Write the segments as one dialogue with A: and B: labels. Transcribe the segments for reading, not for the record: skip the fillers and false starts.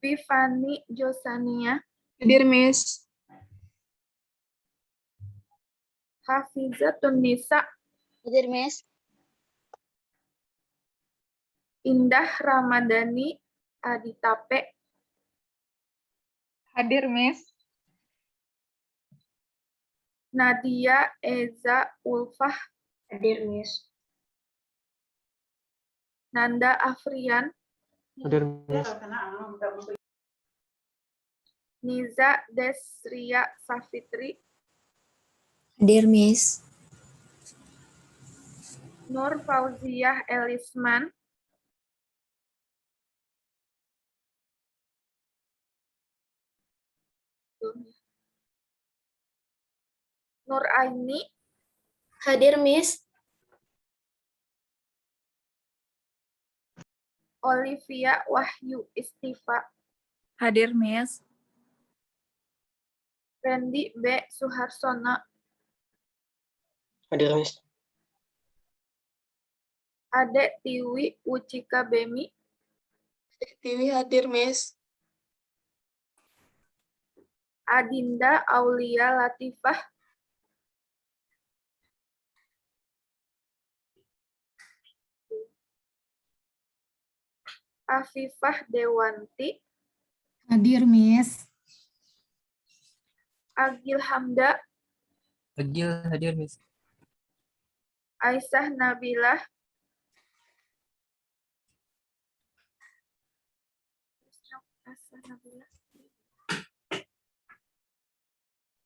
A: Vivani Josania,
B: Hadir, Miss.
A: Hafizatun Nisa,
C: Hadir, Miss.
A: Indah Ramadhani Aditape,
B: Hadir, Miss.
A: Nadia Eza Ulfah,
B: Hadir, Miss.
A: Nanda Afrian,
D: Hadir, Miss.
A: Niza Desria Safitri,
E: Hadir, Miss.
A: Nur Fauziah Elisman, Nur Aini,
E: Hadir, Miss.
A: Olivia Wahyu Istifa,
F: Hadir, Miss.
A: Randy B. Suharsono,
D: Hadir, Miss.
A: Ade Tiwi Ucika Bemi,
B: Tiwi hadir, Miss.
A: Adinda Aulia Latifah, Afifah Dewanti,
G: Hadir, Miss.
A: Agil Hamda,
D: Agil, hadir, Miss.
A: Aisyah Nabilah,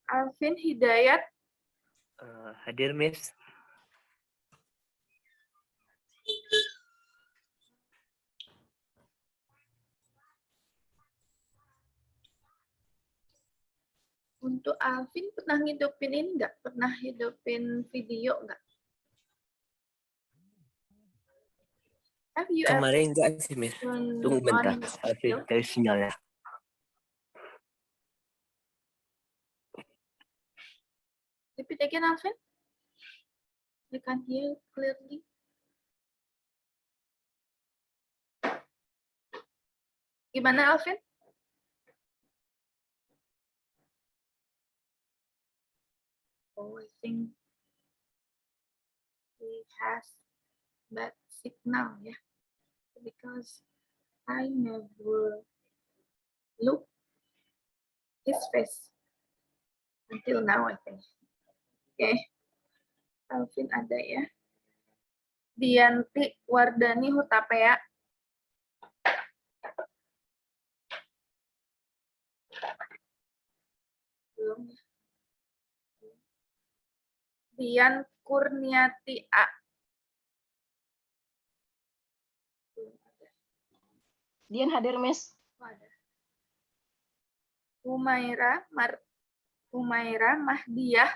A: Alvin Hidayat,
D: Hadir, Miss.
A: Untuk Alvin pernah ngidupin ini nggak? Pernah hidupin video nggak? Have you ever
D: Kemarin enggak sih, Miss.
A: turned
D: Tunggu bentar.
A: on
D: Tapi
A: video?
D: dari sinyalnya.
A: Repeat again, Alvin. I can hear clearly. Gimana, Alvin? Oh, I think he has bad signal, yeah. Because I never look his face until now, I think. Okay. Alvin ada ya. Dianti Wardani Hutapea. Belum. Dian Kurniati A.
B: Dian hadir, Miss.
A: Ada. Humaira Mahdiah.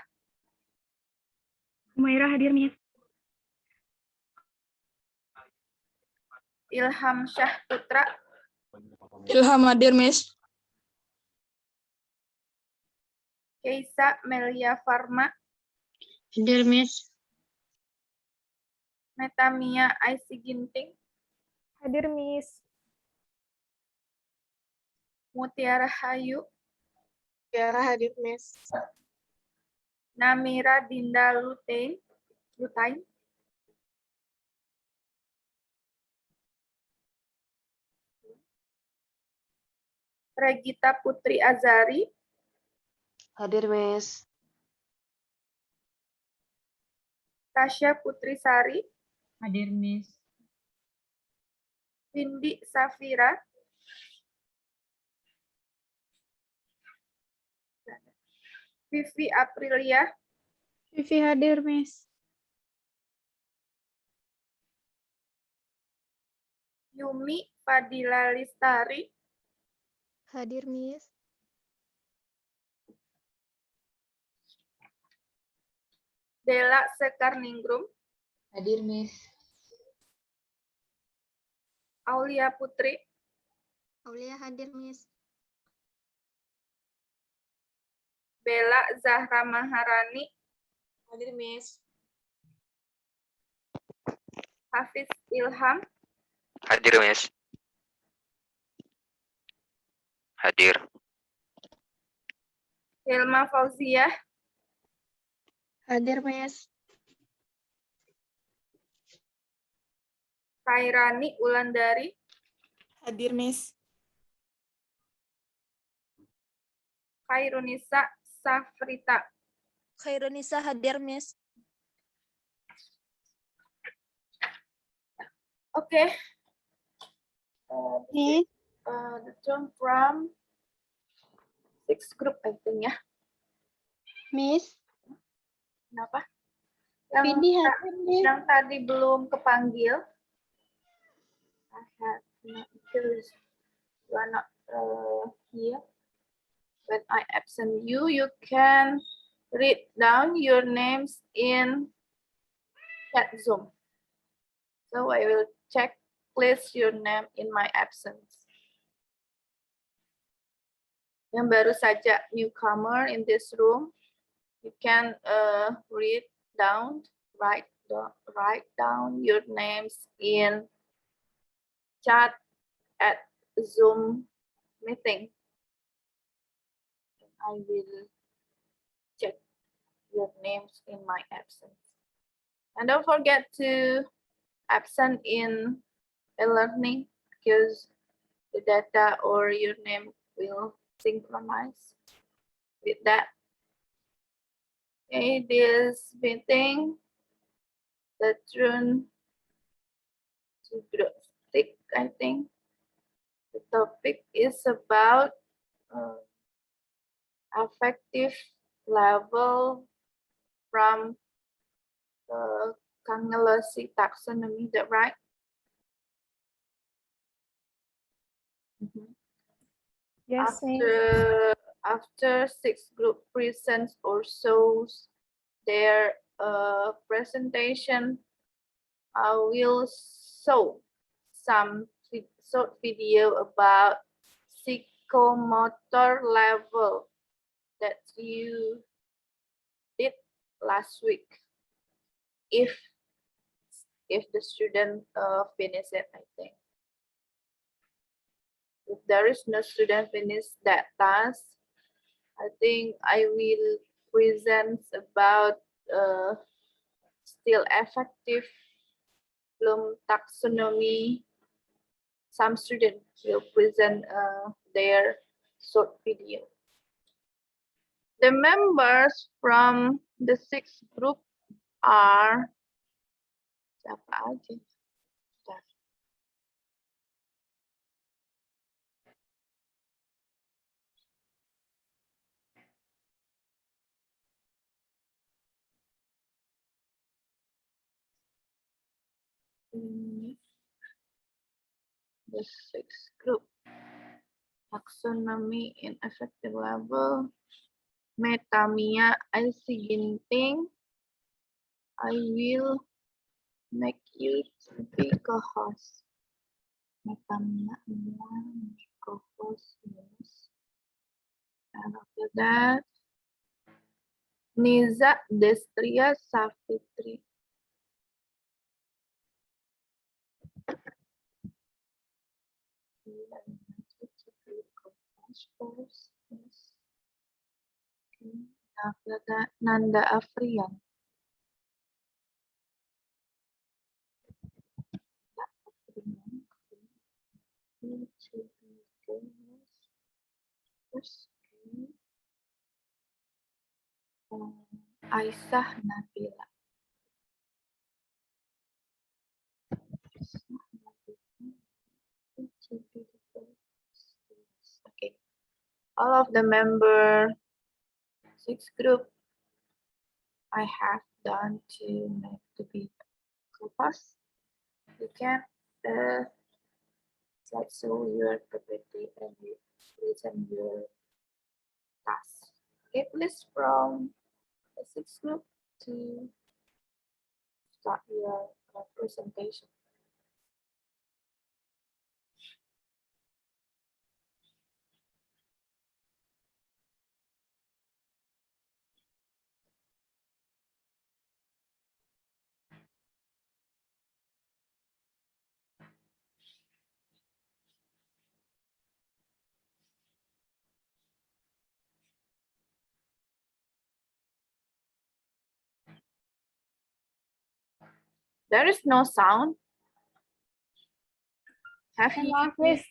G: Humaira hadir, Miss.
A: Ilham Syah Putra.
B: Ilham hadir, Miss.
A: Keisa Melia Farma.
C: Hadir, Miss.
A: Metamia Aisy Ginting.
G: Hadir, Miss.
A: Mutiara Hayu.
B: Tiara hadir, Miss.
A: Namira Dinda Lutain. Regita Putri Azari.
B: Hadir, Miss.
A: Tasya Putri Sari.
G: Hadir, Miss.
A: Windy Safira. Vivi Aprilia.
G: Vivi hadir, Miss.
A: Yumi Fadila Listari.
G: Hadir, Miss.
A: Dela Sekarningrum.
B: Hadir, Miss.
A: Aulia Putri.
G: Aulia hadir, Miss.
A: Bella Zahra Maharani.
B: Hadir, Miss.
A: Hafiz Ilham.
D: Hadir, Miss.
H: Hadir.
A: Hilma Fauziah,
B: Hadir, Miss.
A: Khairani Wulandari,
B: Hadir, Miss.
A: Khairunisa Safrita,
C: Khairunisa hadir, Miss.
A: Okay.
G: Miss.
A: The term from sixth group, I think ya.
G: Miss.
A: Kenapa? Yang,
G: Vindi hadir, Miss.
A: yang tadi belum kepanggil. I have not, because you are not here. When I absent you, you can read down your names in chat Zoom. So I will check, place your name in my absence. Yang baru saja newcomer in this room, you can write down your names in chat at Zoom meeting. I will check your names in my absence. And don't forget to absent in e-learning, because the data or your name will synchronize with that. Okay, this meeting, the turn to group stick, I think. The topic is about affective level from the Cangelasi taxonomy, is that right?
G: Yes, Miss.
A: After six group presents or shows their presentation, I will show some short video about psychomotor level that you did last week. If the student finish it, I think. If there is no student finish that task, I think I will present about still effective Bloom taxonomy. Some students will present their short video. The members from the sixth group are siapa aja? Bentar. The sixth group, taxonomy in effective level, Metamia IC Ginting. I will make you to be co-host. Metamia co-host, yes. And after that, Niza Destria Safitri. After that, Nanda Afrian. Aisyah Nabila. Okay. All of the member six group I have done to make to be co-host. You can show your PPT and you listen your task. Okay, please from the sixth group to start your presentation. There is no sound. Have you?
G: Maaf, Miss.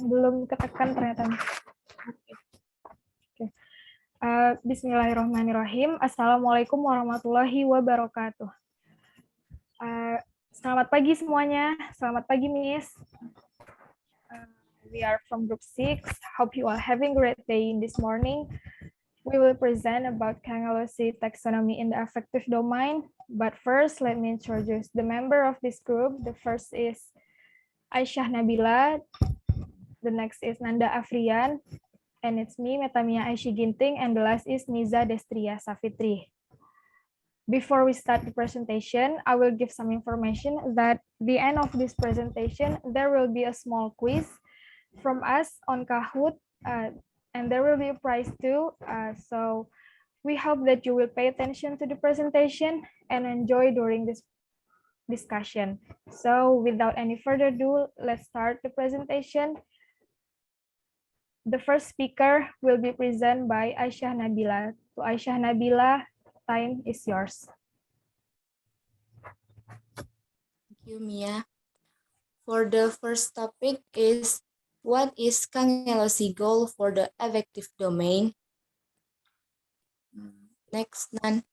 G: Belum ketekan ternyata. Miss. Oke. Bismillahirrahmanirrahim. Assalamualaikum warahmatullahi wabarakatuh. Selamat pagi semuanya. Selamat pagi, Miss. We are from Group 6. Hope you are having a great day in this morning. We will present about Kangelosi taxonomy in the affective domain. But first, let me introduce the member of this group. The first is Aisyah Nabila. The next is Nanda Afrian. And it's me, Metamia Aishi Ginting. And the last is Niza Destria Safitri. Before we start the presentation, I will give some information that at the end of this presentation, there will be a small quiz from us on Kahoot, and there will be a prize too. So we hope that you will pay attention to the presentation and enjoy during this discussion. So without any further ado, let's start the presentation. The first speaker will be presented by Aisyah Nabila. To Aisyah Nabila, time is yours.
E: Thank you, Mia. For the first topic is, what is Kangelosi goal for the affective domain? Next, Nan.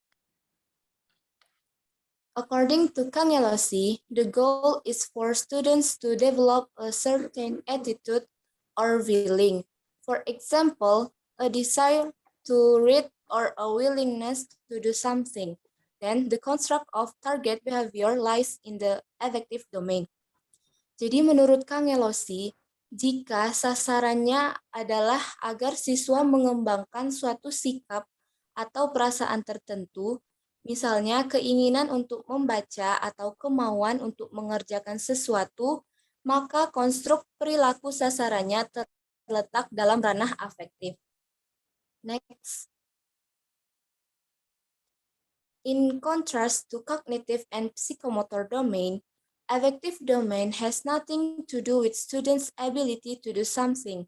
E: According to Kangelosi, the goal is for students to develop a certain attitude or feeling. For example, a desire to read or a willingness to do something. Then the construct of target behavior lies in the affective domain. Jadi menurut Kangelosi, jika sasarannya adalah agar siswa mengembangkan suatu sikap atau perasaan tertentu, misalnya keinginan untuk membaca atau kemauan untuk mengerjakan sesuatu, maka konstruk perilaku sasarannya terletak dalam ranah afektif. Next. In contrast to cognitive and psychomotor domain, affective domain has nothing to do with students' ability to do something.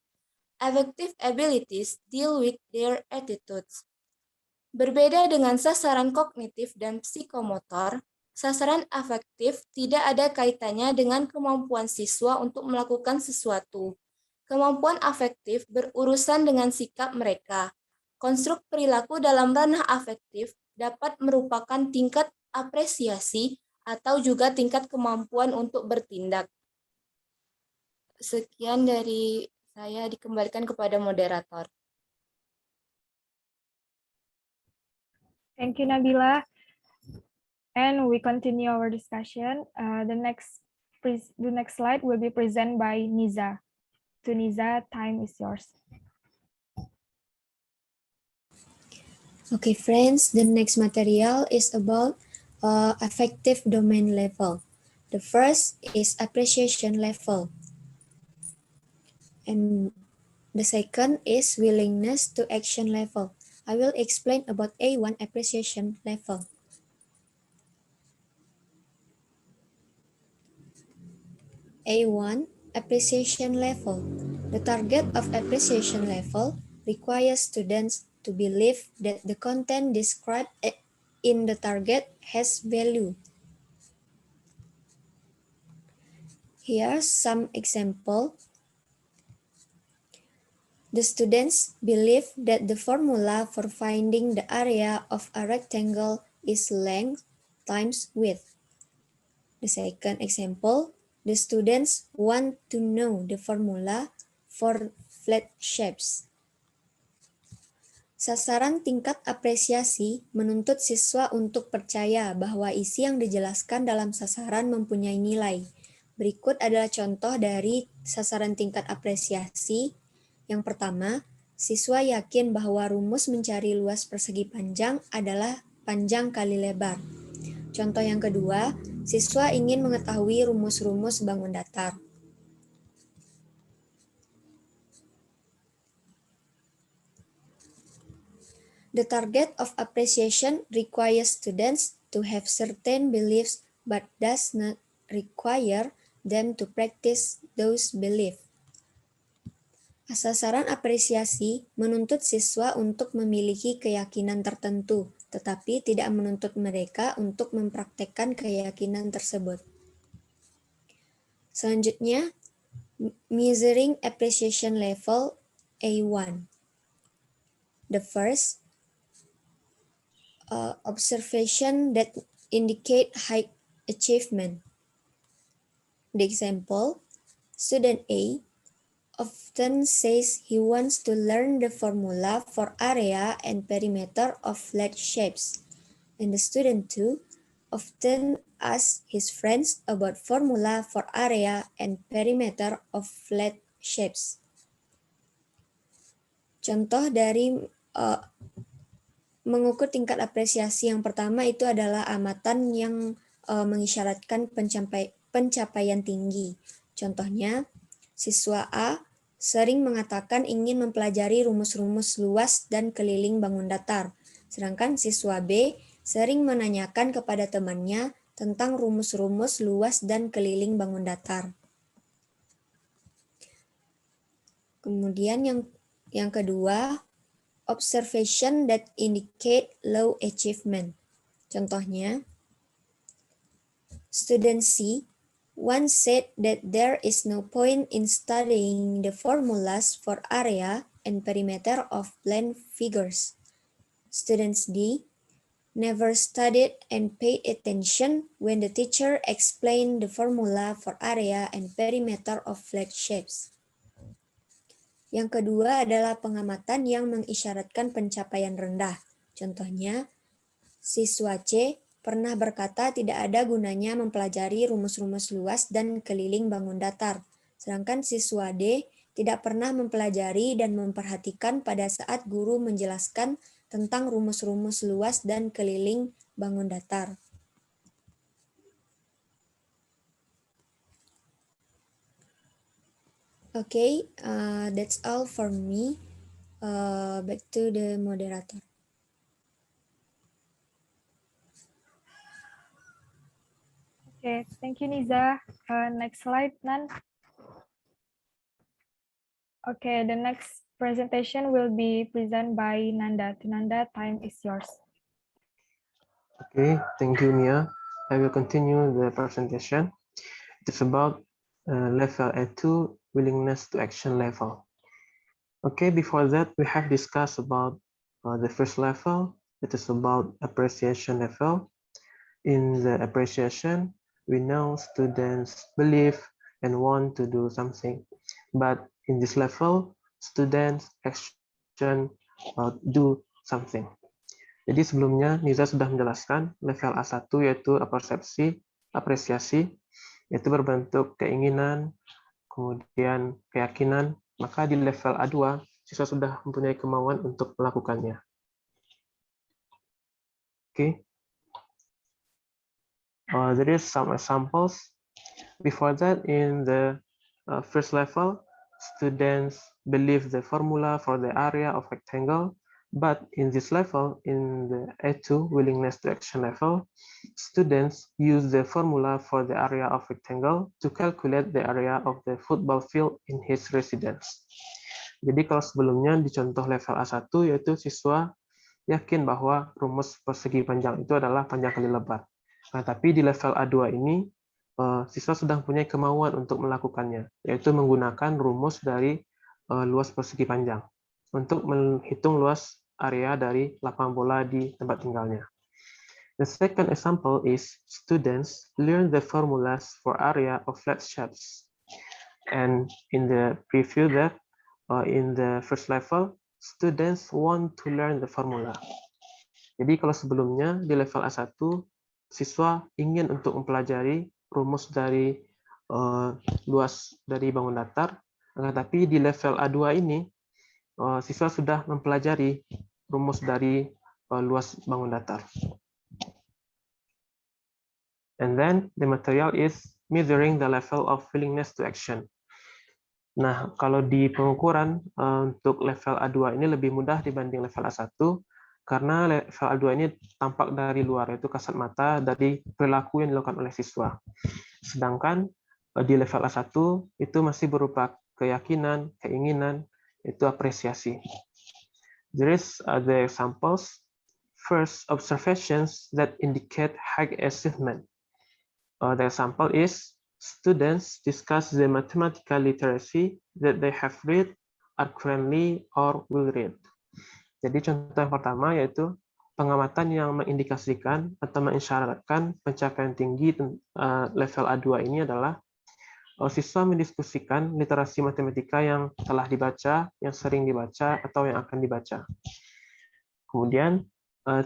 E: Affective abilities deal with their attitudes. Berbeda dengan sasaran kognitif dan psikomotor, sasaran afektif tidak ada kaitannya dengan kemampuan siswa untuk melakukan sesuatu. Kemampuan afektif berurusan dengan sikap mereka. Konstruk perilaku dalam ranah afektif dapat merupakan tingkat apresiasi atau juga tingkat kemampuan untuk bertindak. Sekian dari saya, dikembalikan kepada moderator.
G: Thank you, Nabila. And we continue our discussion. The next slide will be presented by Niza. To Niza, time is yours.
H: Okay, friends, the next material is about affective domain level. The first is appreciation level. And the second is willingness to action level. I will explain about A1 appreciation level. A1 appreciation level. The target of appreciation level requires students to believe that the content described in the target has value. Here's some example. The students believe that the formula for finding the area of a rectangle is length times width. The second example, the students want to know the formula for flat shapes. Sasaran tingkat apresiasi menuntut siswa untuk percaya bahwa isi yang dijelaskan dalam sasaran mempunyai nilai. Berikut adalah contoh dari sasaran tingkat apresiasi. Yang pertama, siswa yakin bahwa rumus mencari luas persegi panjang adalah panjang kali lebar. Contoh yang kedua, siswa ingin mengetahui rumus-rumus bangun datar. The target of appreciation requires students to have certain beliefs but does not require them to practice those beliefs. Sasaran apresiasi menuntut siswa untuk memiliki keyakinan tertentu, tetapi tidak menuntut mereka untuk mempraktekkan keyakinan tersebut. Selanjutnya, measuring appreciation level A1. The first, observation that indicate high achievement. The example, student A often says he wants to learn the formula for area and perimeter of flat shapes, and the student 2 often asks his friends about formula for area and perimeter of flat shapes. Contoh dari mengukur tingkat apresiasi yang pertama itu adalah amatan yang mengisyaratkan pencapaian tinggi. Contohnya, siswa A sering mengatakan ingin mempelajari rumus-rumus luas dan keliling bangun datar, sedangkan siswa B sering menanyakan kepada temannya tentang rumus-rumus luas dan keliling bangun datar. Kemudian yang kedua, observation that indicate low achievement. Contohnya, student C once said that there is no point in studying the formulas for area and perimeter of plane figures. Students D never studied and paid attention when the teacher explained the formula for area and perimeter of flat shapes. Yang kedua adalah pengamatan yang mengisyaratkan pencapaian rendah. Contohnya, siswa C pernah berkata tidak ada gunanya mempelajari rumus-rumus luas dan keliling bangun datar, sedangkan siswa D tidak pernah mempelajari dan memperhatikan pada saat guru menjelaskan tentang rumus-rumus luas dan keliling bangun datar. Okay, that's all for me. Back to the moderator.
G: Okay, thank you, Niza. Next slide, Nan. Okay, the next presentation will be presented by Nanda. Nanda, time is yours.
I: Okay, thank you, Mia. I will continue the presentation. It's about level A2, willingness to action level. Okay, before that, we have discussed about the first level. It is about appreciation level. In the appreciation, we know students believe and want to do something. But in this level, students action do something. Jadi sebelumnya Niza sudah menjelaskan level A1 yaitu apresiasi, yaitu berbentuk keinginan, kemudian keyakinan. Maka di level A2, siswa sudah mempunyai kemauan untuk melakukannya. Okay. There is some examples. Before that, in the first level, students believe the formula for the area of rectangle. But in this level, in the A2, willingness to action level, students use the formula for the area of rectangle to calculate the area of the football field in his residence. Jadi kalau sebelumnya di contoh level A1, yaitu siswa yakin bahwa rumus persegi panjang itu adalah panjang kali lebar. Nah, tapi di level A2 ini, siswa sudah mempunyai kemauan untuk melakukannya, yaitu menggunakan rumus dari luas persegi panjang untuk menghitung luas area dari lapangan bola di tempat tinggalnya. The second example is students learn the formulas for area of flat shapes. And in the preview that, in the first level, students want to learn the formula. Jadi kalau sebelumnya di level A1, siswa ingin untuk mempelajari rumus dari luas dari bangun datar, tetapi di level A2 ini siswa sudah mempelajari rumus dari luas bangun datar. And then the material is measuring the level of willingness to action. Nah, kalau di pengukuran untuk level A2 ini lebih mudah dibanding level A1, karena level A2 ini tampak dari luar, yaitu kasat mata dari perilaku yang dilakukan oleh siswa. Sedangkan di level A1 itu masih berupa keyakinan, keinginan, itu apresiasi. There is other examples. First, observations that indicate high achievement. The example is students discuss the mathematical literacy that they have read, are currently, or will read. Jadi contoh yang pertama yaitu pengamatan yang mengindikasikan atau mengisyaratkan pencapaian tinggi level A2 ini adalah siswa mendiskusikan literasi matematika yang telah dibaca, yang sering dibaca, atau yang akan dibaca. Kemudian,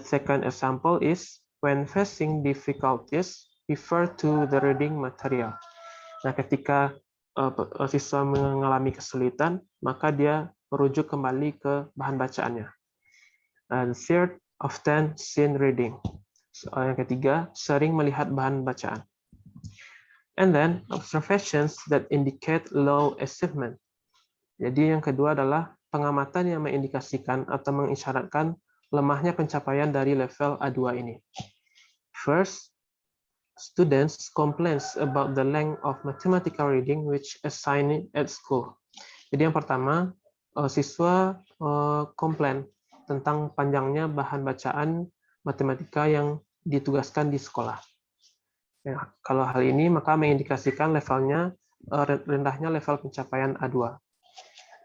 I: second example is when facing difficulties, refer to the reading material. Nah, ketika siswa mengalami kesulitan, maka dia merujuk kembali ke bahan bacaannya. And third, often seen reading. Yang ketiga, sering melihat bahan bacaan. And then, observations that indicate low achievement. Jadi yang kedua adalah pengamatan yang mengindikasikan atau mengisyaratkan lemahnya pencapaian dari level A2 ini. First, students complains about the length of mathematical reading which assigned at school. Jadi yang pertama, siswa komplain tentang panjangnya bahan bacaan matematika yang ditugaskan di sekolah. Ya, kalau hal ini maka mengindikasikan levelnya rendahnya level pencapaian A2.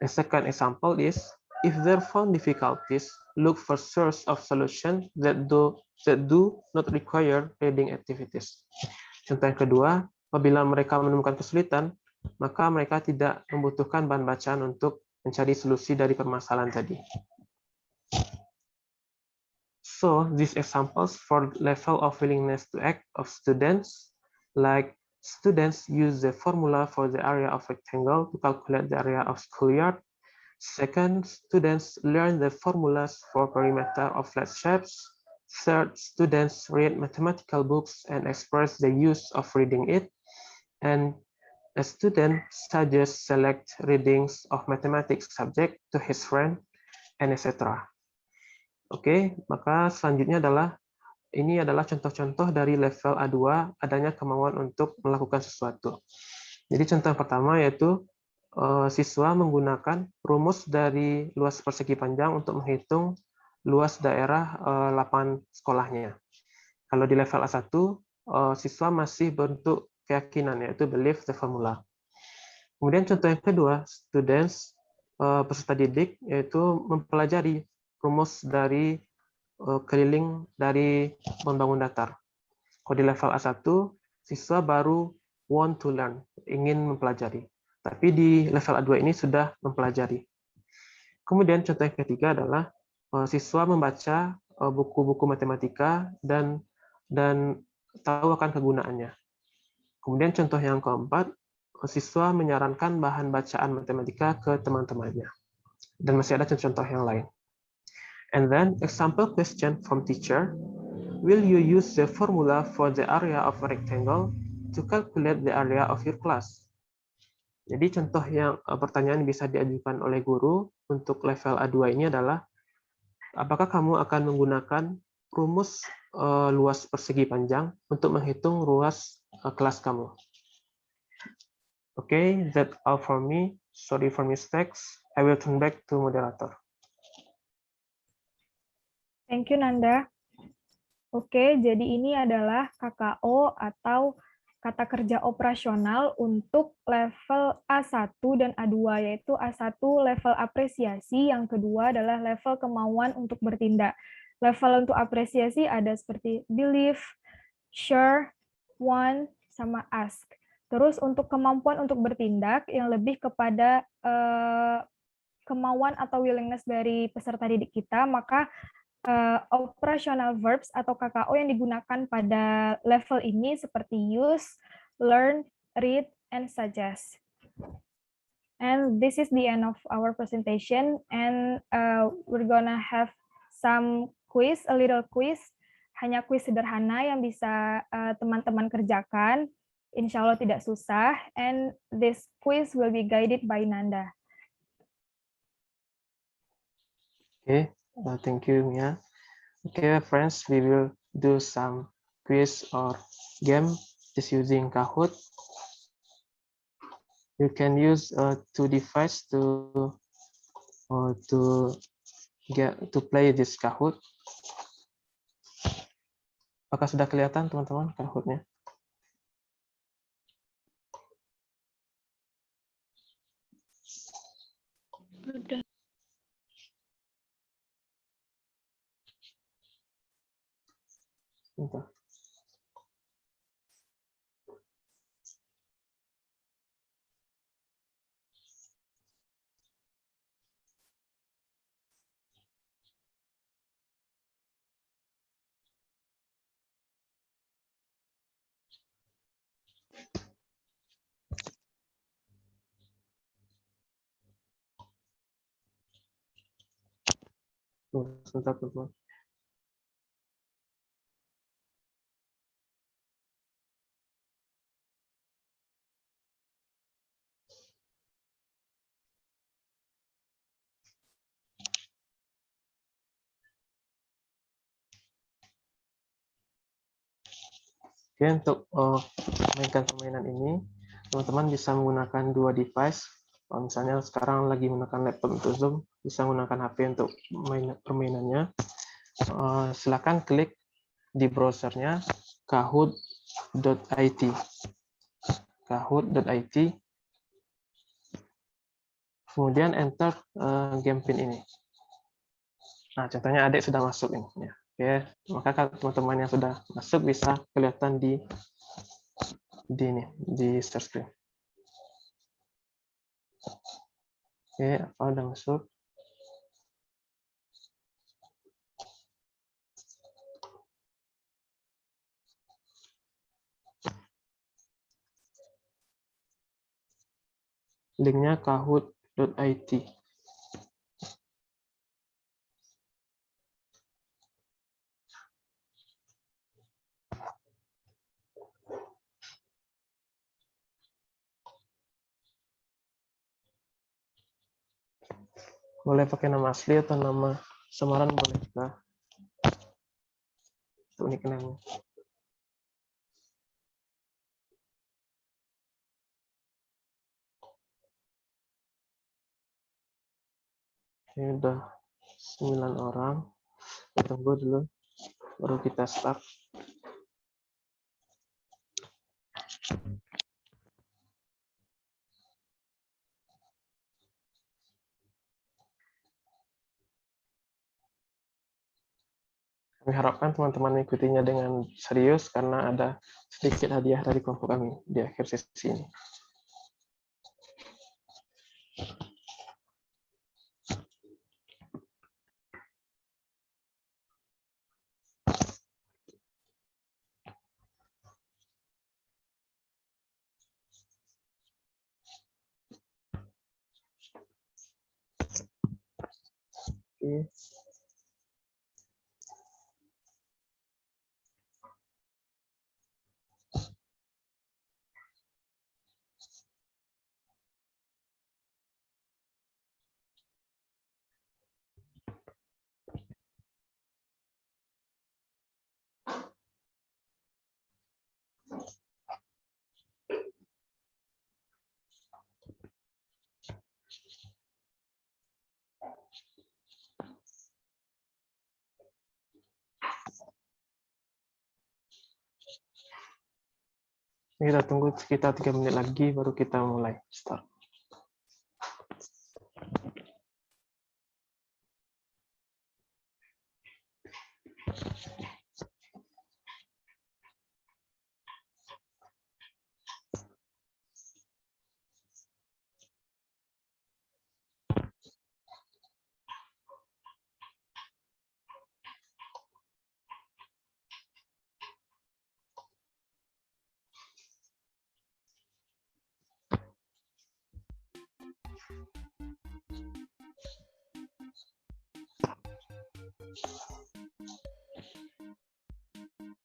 I: A second example is if there found difficulties, look for source of solution that do not require reading activities. Contoh yang kedua, apabila mereka menemukan kesulitan, maka mereka tidak membutuhkan bahan bacaan untuk mencari solusi dari permasalahan tadi. So, these examples for level of willingness to act of students, like students use the formula for the area of rectangle to calculate the area of schoolyard. Second, students learn the formulas for perimeter of flat shapes. Third, students read mathematical books and express the use of reading it. And a student suggests select readings of mathematics subject to his friend, and etc. Oke, maka selanjutnya ini adalah contoh-contoh dari level A2 adanya kemauan untuk melakukan sesuatu. Jadi contoh yang pertama yaitu siswa menggunakan rumus dari luas persegi panjang untuk menghitung luas daerah lapangan sekolahnya. Kalau di level A1, siswa masih bentuk keyakinan yaitu believe the formula. Kemudian contoh yang kedua, students peserta didik yaitu mempelajari rumus dari keliling dari membangun datar. Kalau di level A1, siswa baru want to learn, ingin mempelajari. Tapi di level A2 ini sudah mempelajari. Kemudian contoh yang ketiga adalah siswa membaca buku-buku matematika dan tahu akan kegunaannya. Kemudian contoh yang keempat, siswa menyarankan bahan bacaan matematika ke teman-temannya. Dan masih ada contoh yang lain. And then, example question from teacher. Will you use the formula for the area of a rectangle to calculate the area of your class? Jadi contoh yang pertanyaan bisa diajukan oleh guru untuk level A2 ini adalah, apakah kamu akan menggunakan rumus luas persegi panjang untuk menghitung luas kelas kamu? Okay, that's all for me. Sorry for mistakes. I will turn back to moderator.
G: Thank you, Nanda. Oke, jadi ini adalah KKO atau kata kerja operasional untuk level A1 dan A2, yaitu A1 level apresiasi, yang kedua adalah level kemauan untuk bertindak. Level untuk apresiasi ada seperti believe, sure, want, sama ask. Terus untuk kemampuan untuk bertindak yang lebih kepada kemauan atau willingness dari peserta didik kita, maka operational verbs atau KKO yang digunakan pada level ini seperti use, learn, read, and suggest. And this is the end of our presentation, and we're gonna have some quiz, a little quiz, hanya quiz sederhana yang bisa teman-teman kerjakan, insya Allah tidak susah, and this quiz will be guided by Nanda.
I: Okay. Thank you, Mia. Okay, friends, we will do some quiz or game just using Kahoot. You can use two devices to play this Kahoot. Apakah sudah kelihatan teman-teman Kahoot-nya?
A: Udah.
I: Bentar. Sebentar teman-teman. Oke, untuk mainkan permainan ini, teman-teman bisa menggunakan dua device. Misalnya sekarang lagi menggunakan laptop untuk Zoom, bisa menggunakan HP untuk permainannya. Silakan klik di browsernya kahoot.it. Kahoot.it. Kemudian enter game pin ini. Nah, contohnya adik sudah masuk ini. Ya. Oke, maka teman-teman yang sudah masuk bisa kelihatan di share screen. Oke, apa udah masuk? Linknya kahoot.it. Boleh pakai nama asli atau nama samaran boleh. Nah, untuk nickname. Ini udah 9 orang. Kita tunggu dulu, baru kita start. Kami harapkan teman-teman mengikutinya dengan serius karena ada sedikit hadiah dari kelompok kami di akhir sesi ini. Oke. Kita tunggu sekitar 3 menit lagi baru kita mulai start.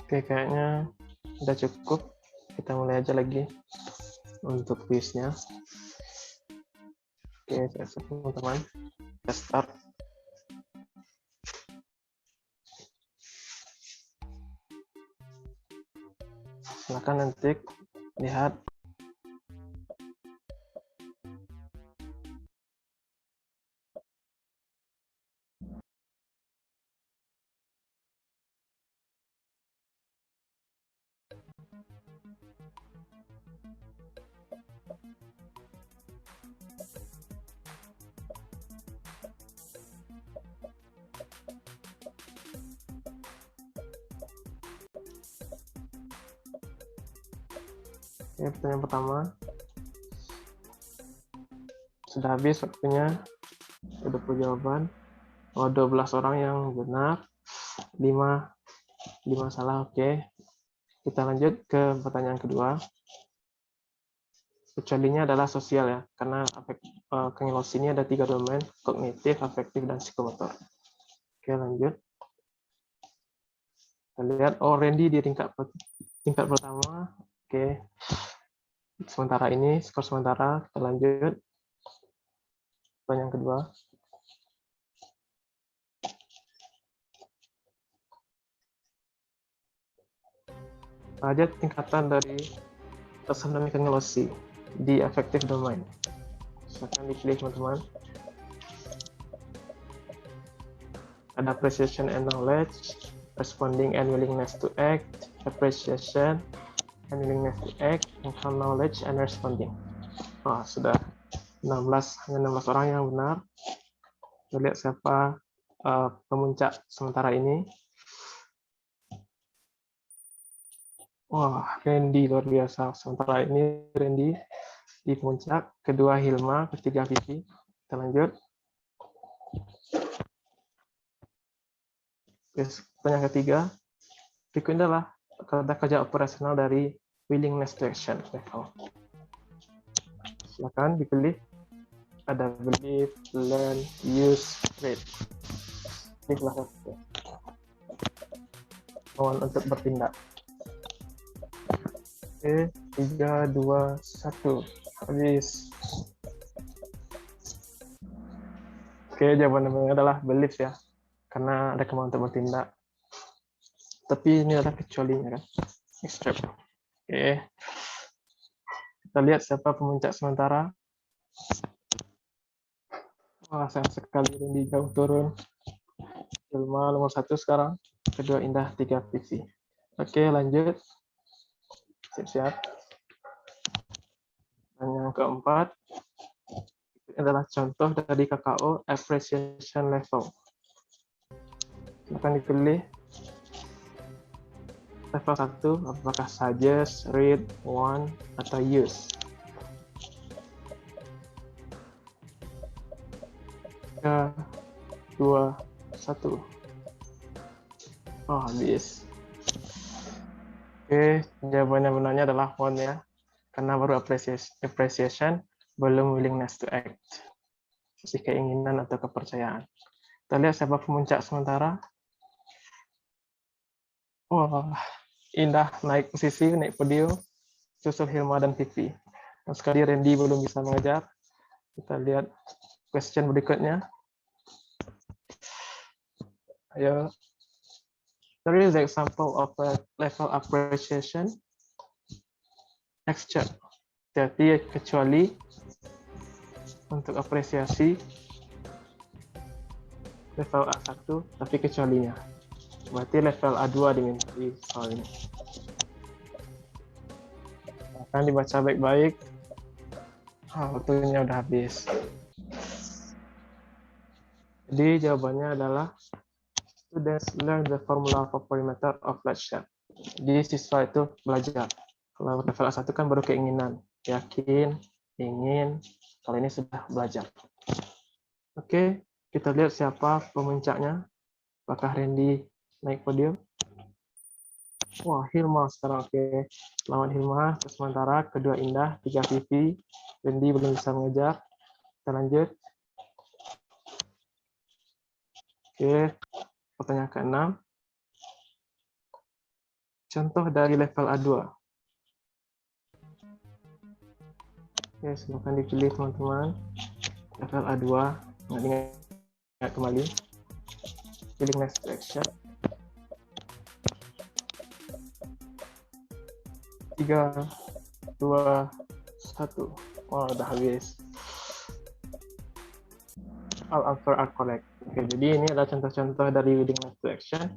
I: Oke, kayaknya udah cukup. Kita mulai aja lagi untuk quiznya. Oke, teman-teman. Kita start. Silakan nanti lihat. Oke, pertanyaan pertama. Sudah habis waktunya. Udah punya jawaban. Oh, 12 orang yang benar. 5 salah. Oke. Kita lanjut ke pertanyaan kedua. Kecualinya adalah sosial ya, karena Kangelosi ini ada 3 domain, kognitif, afektif, dan psikomotor. Oke, lanjut. Kita lihat, Randy di tingkat pertama. Oke. Sementara ini, skor sementara. Kita lanjut. Pertanyaan kedua. Aja tingkatan dari taksonomi Kangelosi di affective domain. Silakan dipilih teman-teman. Ada appreciation and knowledge, responding and willingness to act, appreciation and willingness to act, and knowledge and responding. Sudah 16 orang yang benar. Kita lihat siapa pemuncak sementara ini. Wah, Randy luar biasa. Sementara ini Randy di puncak, kedua Hilma, ketiga Vivi. Kita lanjut. Pertanyaan ketiga. Berikutnya adalah kata kerja operasional dari willingness to action level. Silakan dipilih. Ada believe, learn, use, read. Pilihlah satu. Mohon untuk bertindak. Oke, 3, 2, 1. Habis. Oke, jawabannya adalah belief ya. Karena ada kemauan untuk bertindak. Tapi ini adalah kecualinya kan. Except. Oke. Kita lihat siapa pemuncak sementara. Wah, sayang sekali Randy jauh turun. Hilma nomor 1 sekarang. Kedua Indah, 3 Vivi. Oke, lanjut. Siap-siap. Yang keempat, ini adalah contoh dari KKO appreciation level. Silakan dipilih. Level 1, apakah suggest, read, want, atau use. 3, 2, 1. Habis. Oke, jawabannya benarnya adalah want ya. Karena baru appreciation, belum willingness to act. Masih keinginan atau kepercayaan. Kita lihat siapa pemuncak sementara. Wah, Indah naik posisi, naik podium. Susul Hilma dan Vivi. Dan sekali Randy belum bisa mengejar. Kita lihat question berikutnya. Ayo. There is an example of a level appreciation. Next check. Jadi kecuali untuk apresiasi level A1, tapi kecualinya. Berarti level A2 diminta di soal ini. Akan dibaca baik-baik. Waktunya udah habis. Jadi jawabannya adalah students learn the formula for perimeter of flat shape. Jadi siswa itu belajar. Kalau level A1 kan baru keinginan, yakin, ingin. Kalau ini sudah belajar. Oke, kita lihat siapa pemuncaknya. Apakah Randy naik podium? Wah, Hilma sekarang. Oke, selamat Hilma. Sementara kedua Indah, 3 Vivi. Randy belum bisa mengejar. Kita lanjut. Oke, pertanyaan ke-6. Contoh dari level A2. Oke, silakan dipilih teman-teman. Level A2. Ingat kembali. Willingness to action. 3, 2, 1. Udah habis. All answer are correct. Oke, jadi ini adalah contoh-contoh dari willingness to action.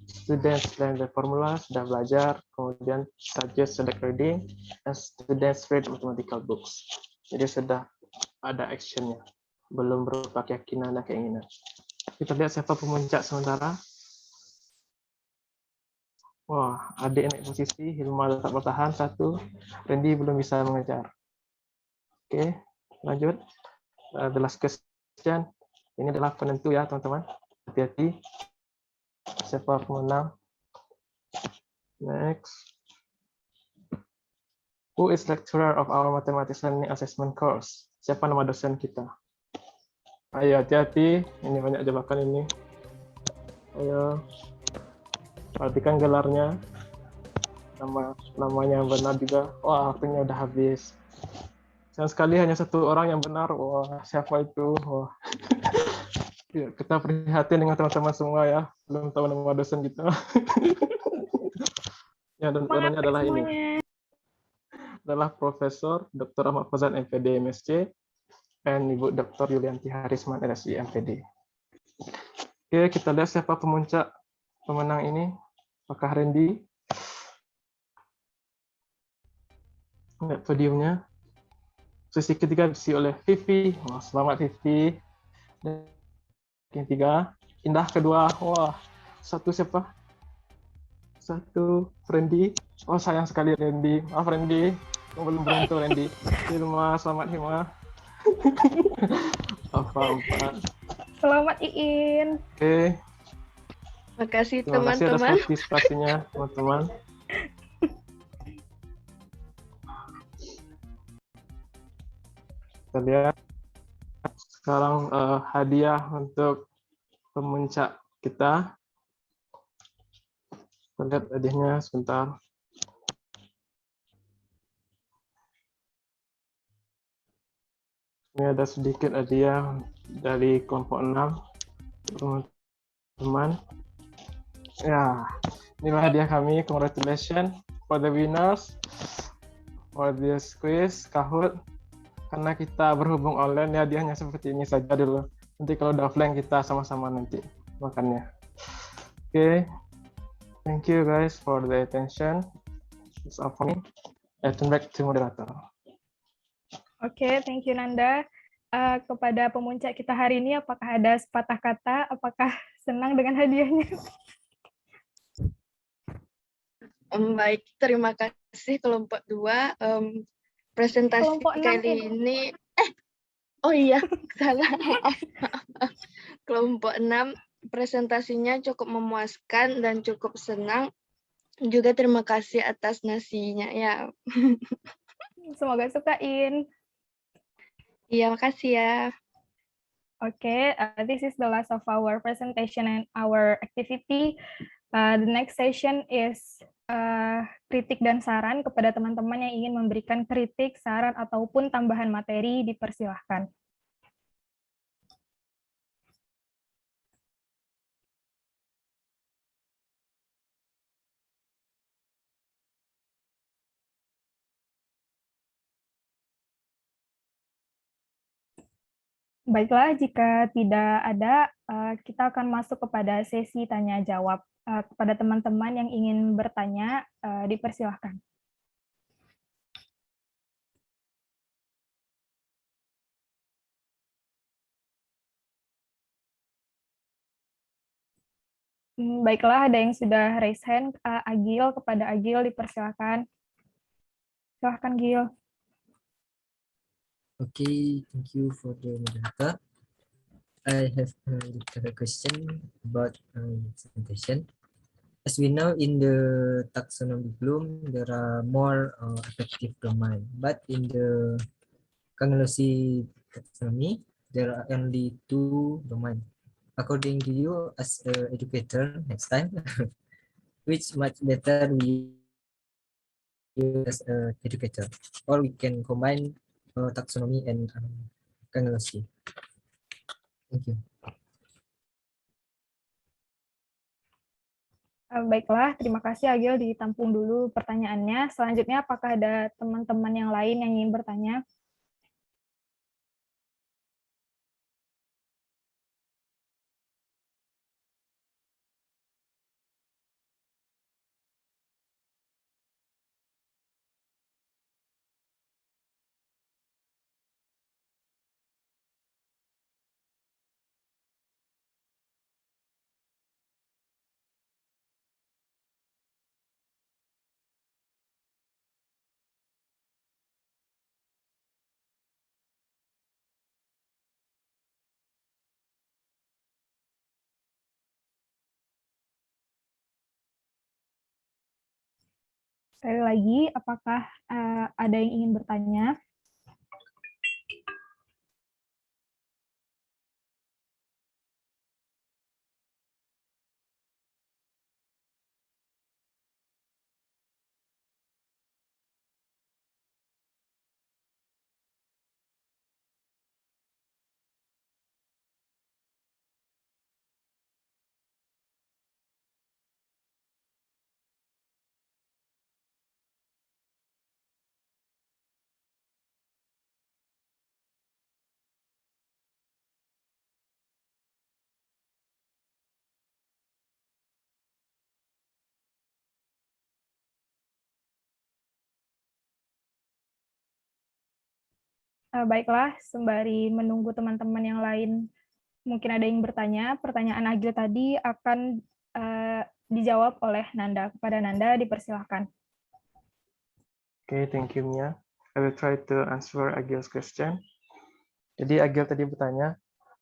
I: Students learn the formula, sudah belajar, kemudian suggest select reading, and students read mathematical books. Jadi sudah ada actionnya, belum berupa keyakinan dan keinginan. Kita lihat siapa pemuncak sementara. Wah, adik naik posisi, Hilma tetap bertahan satu, Randy belum bisa mengejar. Oke, lanjut. The last question. Ini adalah penentu ya, teman-teman. Hati-hati. Siapa pemenang? Next. Who is lecturer of our mathematics learning assessment course? Siapa nama dosen kita? Ayo, hati-hati. Ini banyak jebakan ini. Ayo. Perhatikan gelarnya. Namanya yang benar juga. Wah, waktunya udah habis. Sayang sekali hanya satu orang yang benar. Wah, siapa itu? Wah. Ya, kita prihatin dengan teman-teman semua ya. Belum tahu nama dosen kita. Ya, dan orangnya adalah ini. Adalah Profesor Dr. Ahmad Fazan MPD MSc dan Ibu Dr. Yulianti Harisman LSI MPD. Oke, kita lihat siapa pemuncak pemenang ini. Apakah Randy? Lihat podiumnya. Sesi ketiga diisi oleh Vivi. Wah, selamat Vivi. Dan yang ketiga, Indah kedua. Wah, satu siapa? Satu Randy. Oh, sayang sekali Randy. Maaf Randy. Belum beruntung Randy. Hilma, selamat Hilma. Apa?
G: Selamat Iin.
I: Oke.
A: Makasih
I: Terima kasih atas
A: teman-teman.
I: partisipasinya, teman-teman. Kita lihat sekarang hadiah untuk pemuncak kita. Kita lihat hadiahnya sebentar. Ini ada sedikit hadiah dari kelompok 6, teman-teman. Ya, inilah hadiah kami. Congratulations for the winners for this quiz, Kahoot. Karena kita berhubung online, ya hadiahnya seperti ini saja dulu. Nanti kalau udah offline kita sama-sama nanti makannya. Oke, thank you guys for the attention. It's all for me. I turn back to moderator.
G: Oke, thank you Nanda. Kepada pemuncak kita hari ini, apakah ada sepatah kata? Apakah senang dengan hadiahnya?
A: Baik, terima kasih kelompok 2. Presentasi
G: Kelompok 6
A: kali ini oh iya, salah. Kelompok 6 presentasinya cukup memuaskan dan cukup senang. Juga terima kasih atas nasinya ya.
G: Semoga sukain.
A: Iya, makasih ya.
G: Okay, this is the last of our presentation and our activity. The next session is kritik dan saran. Kepada teman-teman yang ingin memberikan kritik, saran, ataupun tambahan materi, dipersilahkan. Baiklah, jika tidak ada, kita akan masuk kepada sesi tanya-jawab. Kepada teman-teman yang ingin bertanya, dipersilahkan. Baiklah, ada yang sudah raise hand. Agil, kepada Agil dipersilahkan. Silahkan, Gil.
J: Okay, thank you for the moderator. I have a question about presentation. As we know, in the taxonomy bloom, there are more effective domain, but in the Kangalosi taxonomy, there are only 2 domain. According to you, as an educator, next time, which much better we use as an educator, or we can combine taxonomy and Kangalosi. Thank you.
G: Baiklah, terima kasih Agil, ditampung dulu pertanyaannya. Selanjutnya, apakah ada teman-teman yang lain yang ingin bertanya? Sekali lagi, apakah ada yang ingin bertanya? Baiklah, sembari menunggu teman-teman yang lain, mungkin ada yang bertanya. Pertanyaan Agil tadi akan dijawab oleh Nanda. Kepada Nanda, dipersilahkan.
I: Okay, thank you, Mia. I will try to answer Agil's question. Jadi Agil tadi bertanya,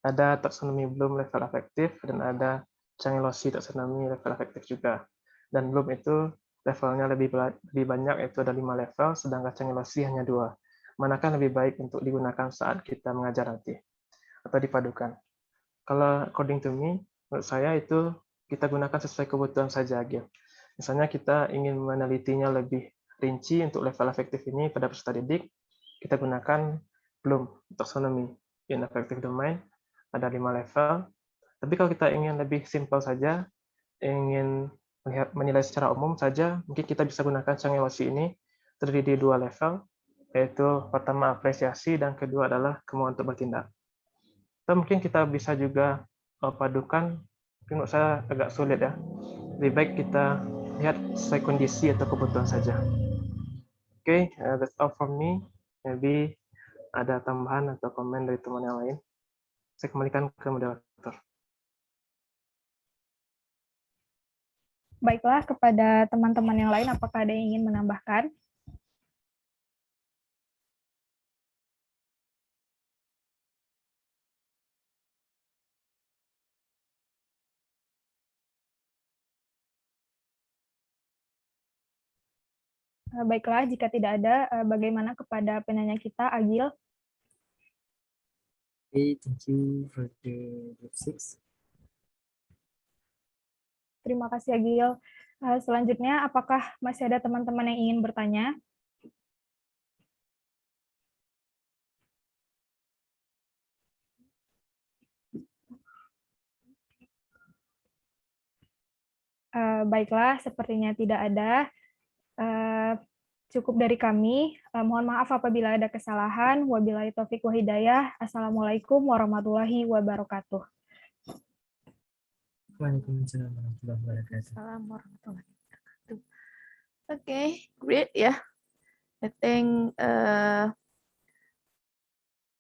I: ada taksonomi Bloom level afektif dan ada Cangelosi taksonomi level afektif juga. Dan Bloom itu levelnya lebih banyak, yaitu ada 5 level, sedangkan Cangelosi hanya 2. Manakah lebih baik untuk digunakan saat kita mengajar nanti? Atau dipadukan? Kalau according to me, menurut saya itu kita gunakan sesuai kebutuhan saja, Agil. Misalnya kita ingin menelitinya lebih rinci untuk level afektif ini pada peserta didik, kita gunakan Bloom taksonomi in affective domain, ada 5 level. Tapi kalau kita ingin lebih simpel saja, ingin menilai secara umum saja, mungkin kita bisa gunakan Cangelosi ini terdiri di 2 level, yaitu pertama apresiasi dan kedua adalah kemauan untuk bertindak. Atau mungkin kita bisa juga padukan, menurut saya agak sulit ya. Lebih baik kita lihat sesuai kondisi atau kebutuhan saja. Oke, that's all from me. Maybe ada tambahan atau komen dari teman yang lain. Saya kembalikan ke moderator.
G: Baiklah, kepada teman-teman yang lain, apakah ada yang ingin menambahkan? Baiklah, jika tidak ada, bagaimana kepada penanya kita, Agil?
J: Okay, thank you for the group 6.
G: Terima kasih, Agil. Selanjutnya, apakah masih ada teman-teman yang ingin bertanya? Baiklah, sepertinya tidak ada. Cukup dari kami. Mohon maaf apabila ada kesalahan. Wabillahi taufiq wa hidayah. Assalamualaikum warahmatullahi wabarakatuh.
J: Waalaikumsalam warahmatullahi wabarakatuh.
A: Assalamualaikum warahmatullahi wabarakatuh. Okay, great. Yeah, I think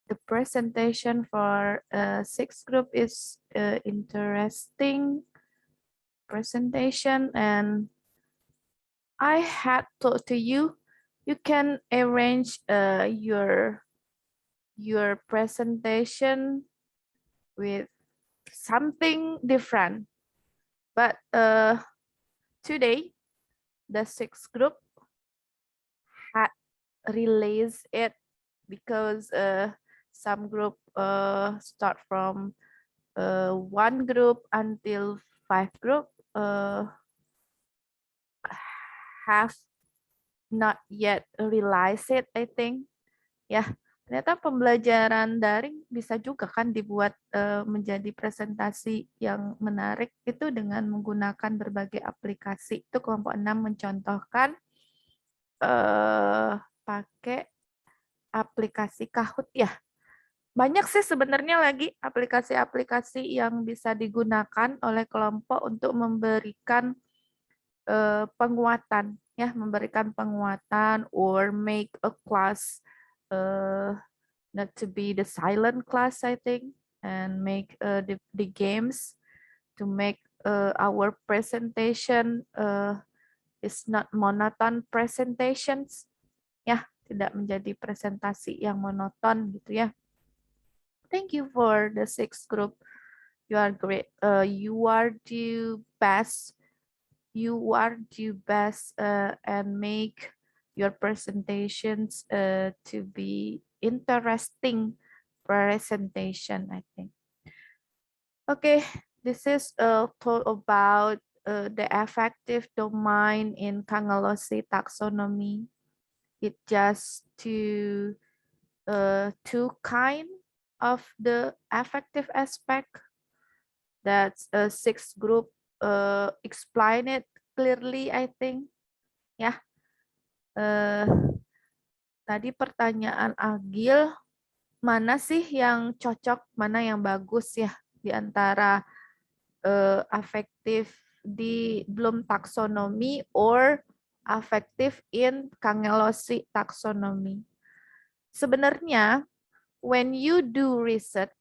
A: the presentation for sixth group is interesting presentation, and I had told to you, you can arrange your presentation with something different, but today the sixth group had released it because some group start from 1 group until 5 group have not yet realized it, I think. Ya, ternyata pembelajaran daring bisa juga kan dibuat menjadi presentasi yang menarik itu dengan menggunakan berbagai aplikasi. Itu kelompok 6 mencontohkan pakai aplikasi Kahoot ya. Banyak sih sebenarnya lagi aplikasi-aplikasi yang bisa digunakan oleh kelompok untuk memberikan penguatan ya, memberikan penguatan or make a class not to be the silent class, I think, and make the games to make our presentation is not monoton presentations ya, tidak menjadi presentasi yang monoton gitu ya. Thank you for the sixth group. You are great. You are the best you are do best and make your presentations to be interesting presentation, I think. Okay, this is talk about the affective domain in Cangellosi taxonomy. It just two kind of the affective aspect. That's a sixth group explain it clearly, I think. Ya, tadi pertanyaan Agil, mana sih yang cocok, mana yang bagus ya di antara afektif di Bloom taxonomy or affective in Cangellosi taxonomy. Sebenarnya when you do research,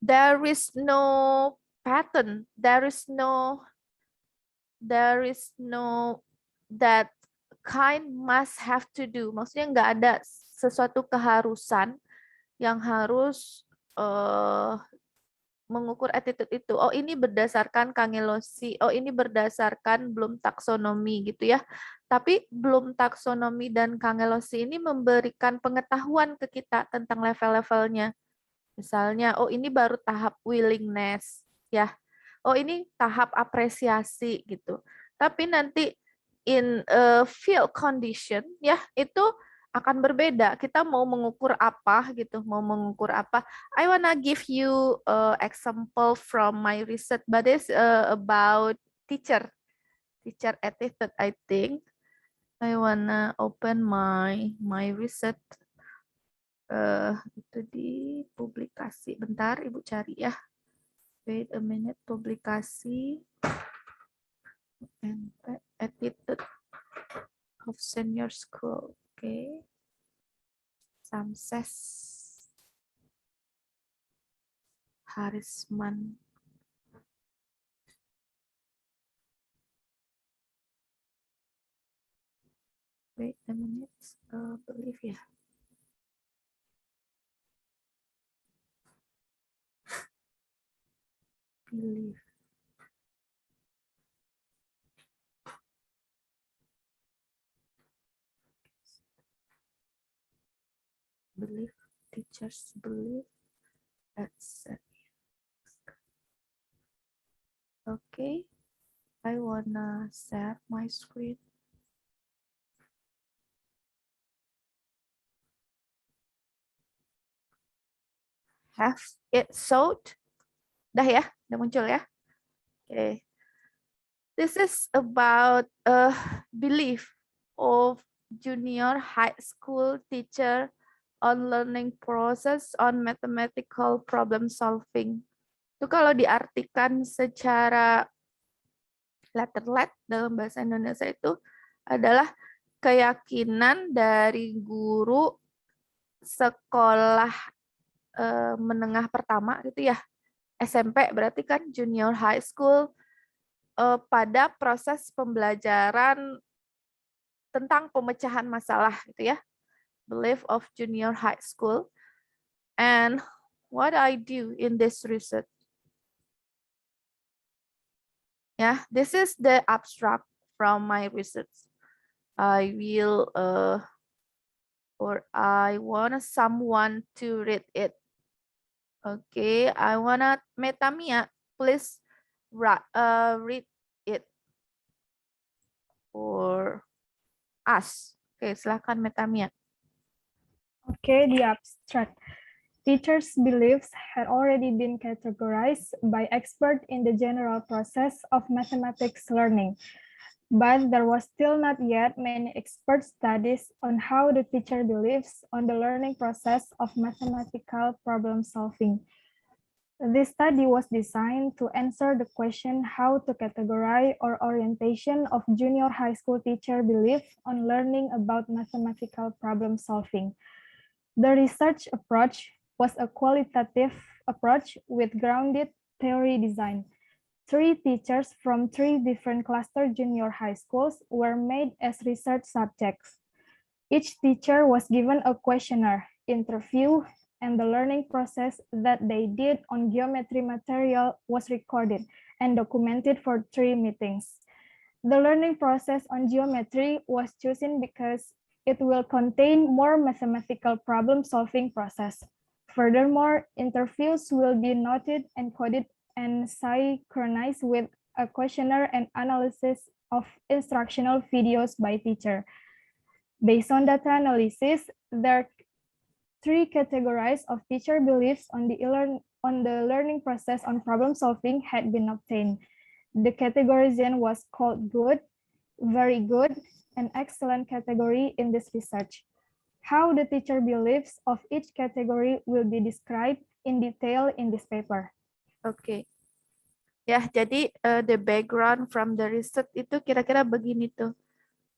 A: there is no pattern, there is no that kind must have to do. Maksudnya nggak ada sesuatu keharusan yang harus mengukur attitude itu. Oh, ini berdasarkan Cangellosi, oh ini berdasarkan Bloom taxonomy gitu ya. Tapi Bloom taxonomy dan Cangellosi ini memberikan pengetahuan ke kita tentang level-levelnya. Misalnya, oh ini baru tahap willingness ya. Oh ini tahap apresiasi gitu. Tapi nanti in field condition ya itu akan berbeda. Kita mau mengukur apa gitu, mau mengukur apa. I wanna give you example from my research, but it's about teacher attitude. I think I wanna open my research. Itu di publikasi. Bentar, Ibu cari ya. Wait a minute, publikasi and attitude of senior school. Okay. Samses Harisman. Wait a minute, believe ya. Believe. Believe, teachers believe, that's it. Okay, I wanna share my screen. Have it showed? Dah ya, udah muncul ya. Okay. This is about a belief of junior high school teacher on learning process on mathematical problem solving. Itu kalau diartikan secara letter-let dalam bahasa Indonesia itu adalah keyakinan dari guru sekolah menengah pertama gitu ya. SMP berarti kan junior high school pada proses pembelajaran tentang pemecahan masalah gitu ya. Belief of junior high school. And what I do in this research. Yeah, this is the abstract from my research. I will or I want someone to read it. Okay, I wanna Metamia, please read it for us. Okay, silakan Metamia.
G: Okay, the abstract. Teachers' beliefs had already been categorized by experts in the general process of mathematics learning, but there was still not yet many expert studies on how the teacher believes on the learning process of mathematical problem solving. This study was designed to answer the question how to categorize or orientation of junior high school teacher belief on learning about mathematical problem solving. The research approach was a qualitative approach with grounded theory design. 3 teachers from 3 different cluster junior high schools were made as research subjects. Each teacher was given a questionnaire, interview, and the learning process that they did on geometry material was recorded and documented for 3 meetings. The learning process on geometry was chosen because it will contain more mathematical problem-solving process. Furthermore, interviews will be noted, encoded, and synchronized with a questionnaire and analysis of instructional videos by teacher. Based on data analysis, there are 3 categories of teacher beliefs on the learning process on problem solving had been obtained. The categorization was called good, very good, and excellent category in this research. How the teacher beliefs of each category will be described in detail in this paper.
A: Oke. Ya, jadi the background from the research itu kira-kira begini tuh.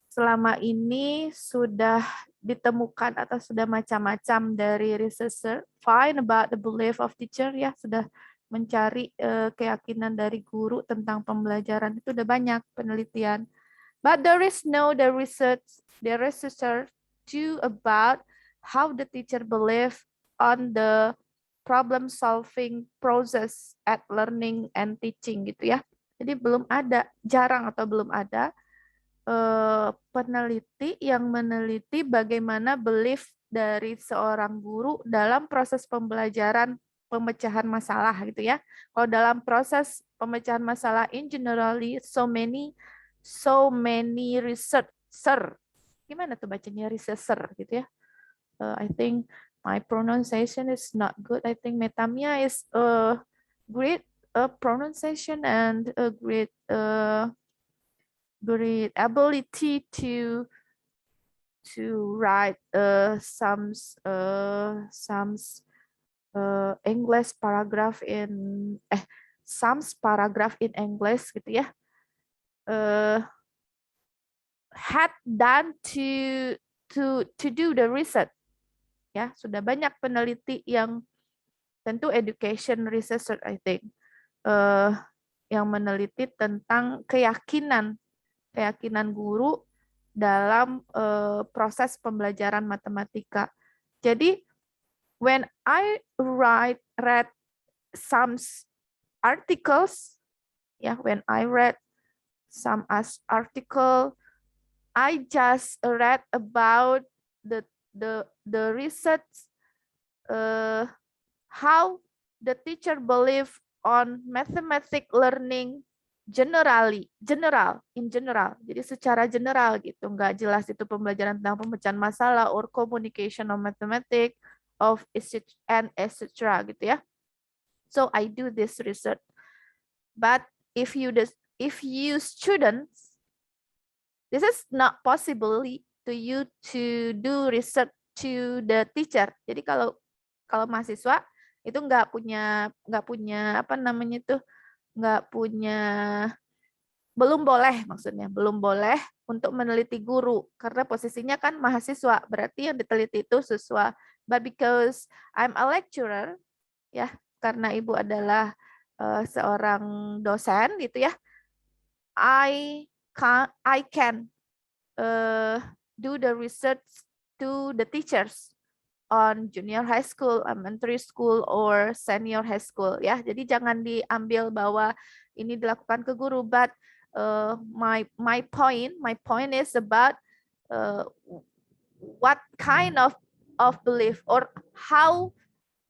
A: Selama ini sudah ditemukan atau sudah macam-macam dari researcher find about the belief of teacher, ya, sudah mencari keyakinan dari guru tentang pembelajaran, itu udah banyak penelitian. But there is no the researcher too about how the teacher believe on the problem solving process at learning and teaching gitu ya. Jadi belum ada, jarang atau belum ada peneliti yang meneliti bagaimana belief dari seorang guru dalam proses pembelajaran pemecahan masalah gitu ya. Kalau dalam proses pemecahan masalah in generally so many researcher. Gimana tuh bacanya researcher gitu ya? I think my pronunciation is not good. I think Metamia is a great pronunciation and a great ability to write some English paragraph in some paragraph in English gitu ya. Had done to do the research. Ya, sudah banyak peneliti yang tentu education researcher I think yang meneliti tentang keyakinan guru dalam proses pembelajaran matematika. Jadi when I read some articles, ya, when I read some article, I just read about the research how the teacher believe on mathematics learning in general. Jadi secara general gitu, nggak jelas itu pembelajaran tentang pemecahan masalah or communication of mathematics of and etc. gitu ya. So I do this research. But if you students, this is not possible to you to do research to the teacher. Jadi kalau mahasiswa itu nggak punya apa namanya itu, belum boleh untuk meneliti guru karena posisinya kan mahasiswa, berarti yang diteliti itu siswa. But because I'm a lecturer, ya, karena ibu adalah seorang dosen gitu ya, I can do the research to the teachers on junior high school, elementary school, or senior high school. Ya, jadi jangan diambil bahwa ini dilakukan ke guru. But my point is about what kind of belief or how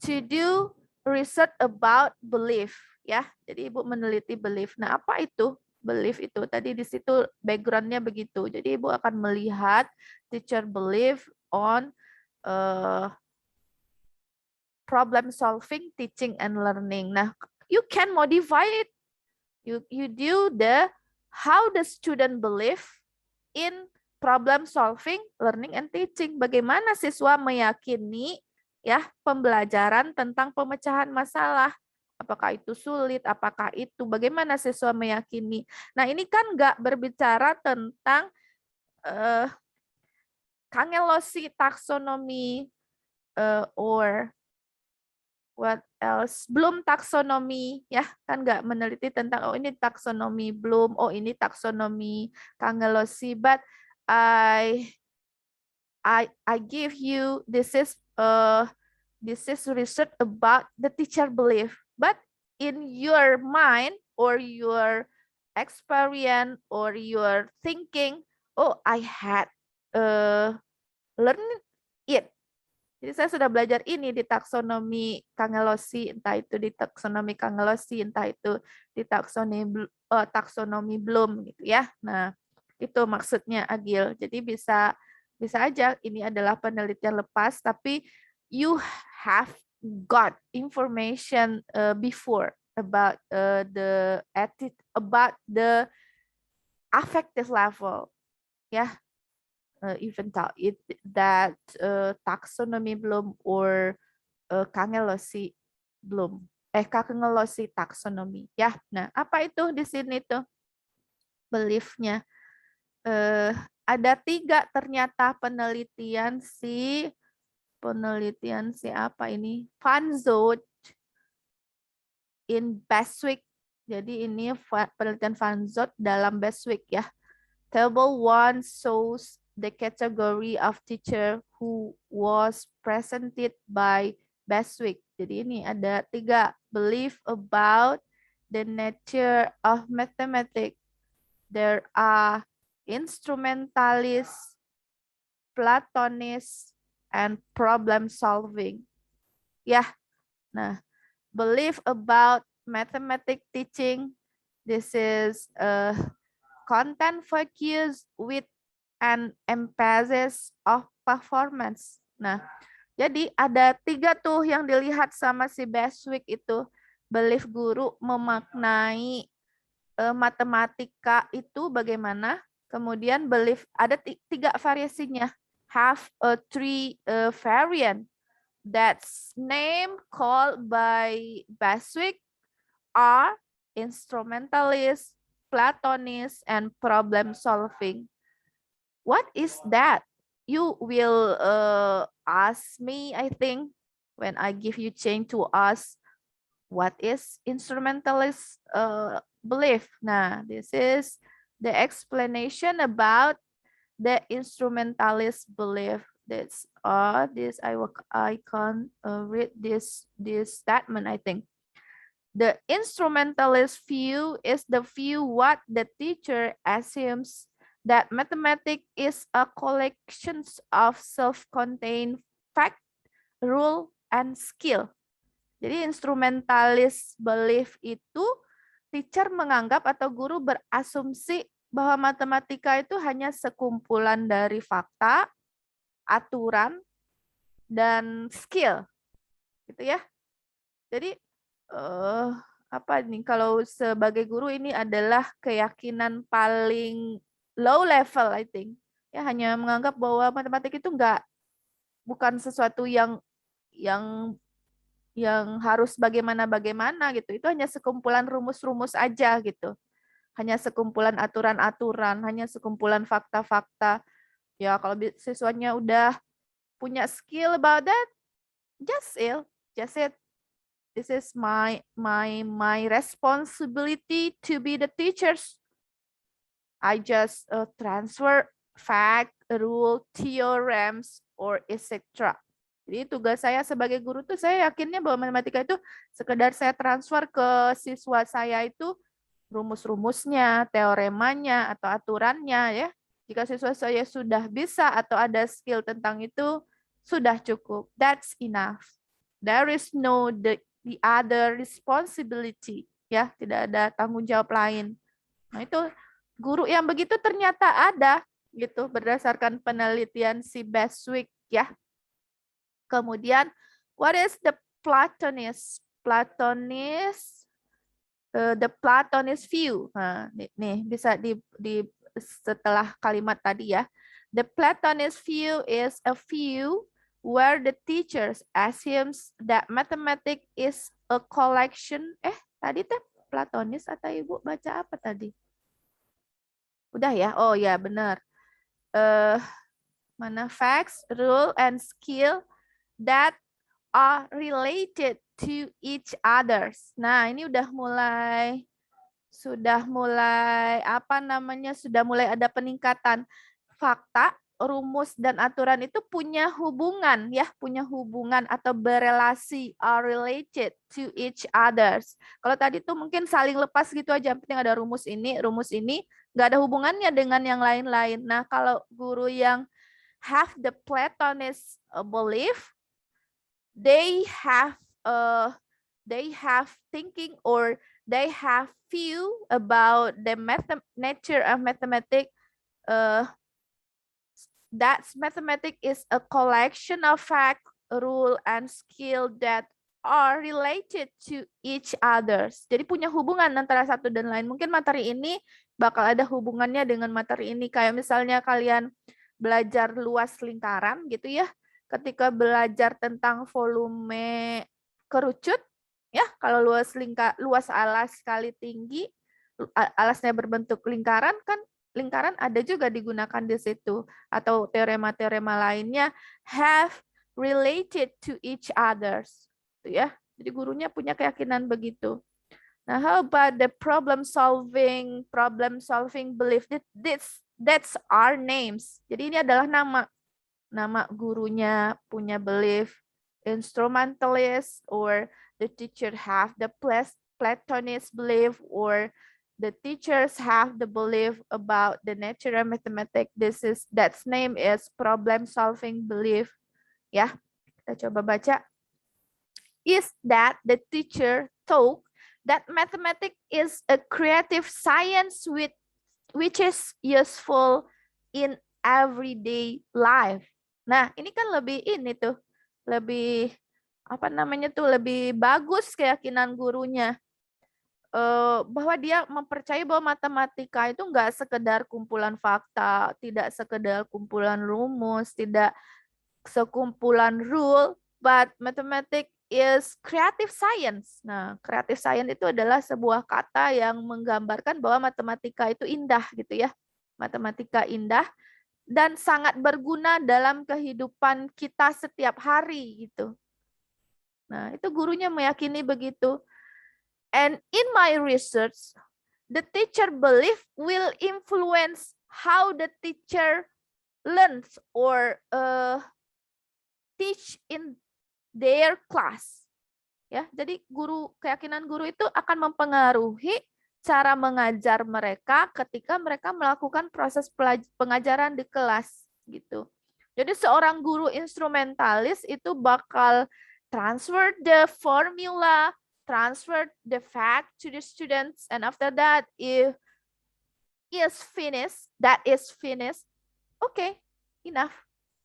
A: to do research about belief. Ya, jadi ibu meneliti belief. Nah, apa itu belief itu? Tadi di situ backgroundnya begitu. Jadi ibu akan melihat teacher belief on problem solving, teaching and learning. Nah, you can modify it. You do the how the student believe in problem solving, learning and teaching. Bagaimana siswa meyakini ya pembelajaran tentang pemecahan masalah. Apakah itu sulit? Apakah itu bagaimana siswa meyakini? Nah, ini kan nggak berbicara tentang Cangellosi taxonomy or what else? Bloom taksonomi, ya, kan nggak meneliti tentang oh ini taksonomi Bloom, oh ini taksonomi Cangellosi, but I give you this is This is research about the teacher belief. But in your mind or your experience or your thinking, oh, I had learned it. Jadi saya sudah belajar ini di taksonomi Cangelosi, entah itu di taksonomi Cangelosi, entah itu di taksonomi Bloom gitu ya. Nah, itu maksudnya Agil. Jadi bisa aja ini adalah penelitian lepas, tapi you have got information before about the affective level, ya. Even thought it that taxonomy Bloom or Cangelosi Bloom, Cangelosi taxonomy, ya. Nah, apa itu di sini tuh beliefnya? Ada 3 ternyata penelitian si apa ini? Van Zoot in Bestwijk. Jadi ini penelitian Van Zoot dalam Bestwijk ya. Table 1 shows the category of teacher who was presented by Bestwijk. Jadi ini ada 3 belief about the nature of mathematics. There are instrumentalists, Platonists, and problem solving. Ya, nah, belief about mathematics teaching. This is content focus with an emphasis of performance. Nah, jadi ada 3 tuh yang dilihat sama si Bestwijk itu. Belief guru memaknai matematika itu bagaimana. Kemudian belief ada 3 variasinya. Have a 3 variant that's name called by Bestwijk are instrumentalist, Platonist, and problem solving. What is that? You will ask me, I think, when I give you chance to ask, what is instrumentalist belief? Nah, this is the explanation about the instrumentalist belief. This I can read this statement, I think. The instrumentalist view is the view what the teacher assumes that mathematics is a collection of self-contained fact, rule, and skill. Jadi instrumentalist belief itu teacher menganggap atau guru berasumsi bahwa matematika itu hanya sekumpulan dari fakta, aturan, dan skill. Gitu ya. Jadi apa nih, kalau sebagai guru ini adalah keyakinan paling low level, I think. Ya, hanya menganggap bahwa matematik itu bukan sesuatu yang harus bagaimana gitu. Itu hanya sekumpulan rumus-rumus aja gitu. Hanya sekumpulan aturan-aturan, hanya sekumpulan fakta-fakta. Ya, kalau siswanya udah punya skill about that, just it. This is my responsibility to be the teachers. I just transfer fact, rule, theorems, or etc. Jadi tugas saya sebagai guru tuh saya yakinnya bahwa matematika itu sekedar saya transfer ke siswa saya itu rumus-rumusnya, teoremanya, atau aturannya ya. Jika siswa saya sudah bisa atau ada skill tentang itu, sudah cukup. That's enough. There is no the other responsibility, ya, tidak ada tanggung jawab lain. Nah, itu guru yang begitu ternyata ada gitu berdasarkan penelitian si Bestwijk ya. Kemudian what is the Platonist? The Platonist view. Nah, nih bisa di setelah kalimat tadi ya. The Platonist view is a view where the teachers assumes that mathematics is a collection. Tadi teh Platonis atau Ibu baca apa tadi? Udah ya? Oh ya, benar. Mana facts, rule, and skill that are related to each others. Nah, ini sudah mulai apa namanya? Sudah mulai ada peningkatan fakta rumus dan aturan itu punya hubungan ya, punya hubungan atau berelasi, are related to each others. Kalau tadi tuh mungkin saling lepas gitu aja, yang penting ada rumus ini, nggak ada hubungannya dengan yang lain-lain. Nah, kalau guru yang have the Platonist belief, they have thinking or they have view about the nature of mathematics. That mathematics is a collection of fact, rule, and skill that are related to each others. Jadi punya hubungan antara satu dan lain. Mungkin materi ini bakal ada hubungannya dengan materi ini. Kayak misalnya kalian belajar luas lingkaran gitu ya. Ketika belajar tentang volume kerucut, ya kalau luas alas kali tinggi, alasnya berbentuk lingkaran kan. Lingkaran ada juga digunakan di situ, atau teorema-teorema lainnya have related to each others, gitu ya. Jadi gurunya punya keyakinan begitu. Nah, how about the problem solving belief? That's our names. Jadi ini adalah nama gurunya punya belief. Instrumentalist, or the teacher have the Platonist belief, or the teachers have the belief about the nature of mathematics. That's name is problem solving belief. Ya, kita coba baca. Is that the teacher thought that mathematics is a creative science which is useful in everyday life. Nah, ini kan lebih lebih bagus keyakinan gurunya. Bahwa dia mempercayai bahwa matematika itu enggak sekedar kumpulan fakta, tidak sekedar kumpulan rumus, tidak sekumpulan rule, but mathematics is creative science. Nah, creative science itu adalah sebuah kata yang menggambarkan bahwa matematika itu indah gitu ya. Matematika indah dan sangat berguna dalam kehidupan kita setiap hari gitu. Nah, itu gurunya meyakini begitu. And in my research, the teacher belief will influence how the teacher learns or teach in their class. Ya, jadi keyakinan guru itu akan mempengaruhi cara mengajar mereka ketika mereka melakukan proses pengajaran di kelas gitu. Jadi seorang guru instrumentalis itu bakal transfer the formula, transfer the fact to the students, and after that, if that is finished, okay, enough.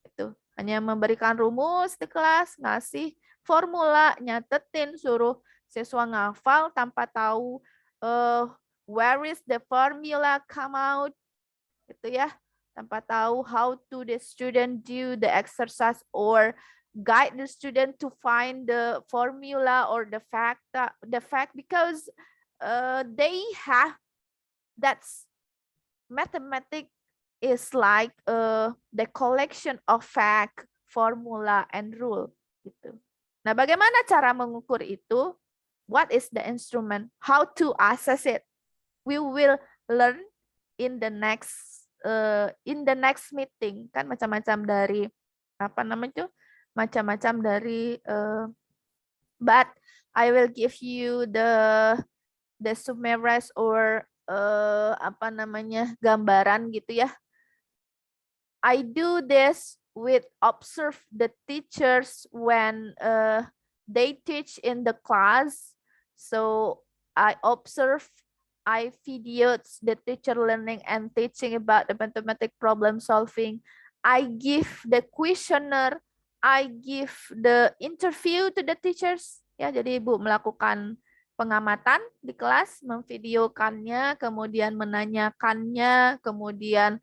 A: Itu hanya memberikan rumus di kelas, ngasih formula, nyatetin, suruh siswa ngafal tanpa tahu where is the formula come out, gitu ya, tanpa tahu how to the student do the exercise or guide the student to find the formula or the fact because they have that's mathematics is like the collection of fact, formula, and rule gitu. Nah, bagaimana cara mengukur itu? What is the instrument? How to assess it? We will learn in the next meeting, kan macam-macam dari macam-macam dari but I will give you the summarize or gambaran gitu ya. I do this with observe the teachers when they teach in the class. So I observe, I videoed the teacher learning and teaching about the mathematics problem solving. I give the questionnaire, I give the interview to the teachers. Ya, jadi Ibu melakukan pengamatan di kelas, memvideokannya, kemudian menanyakannya, kemudian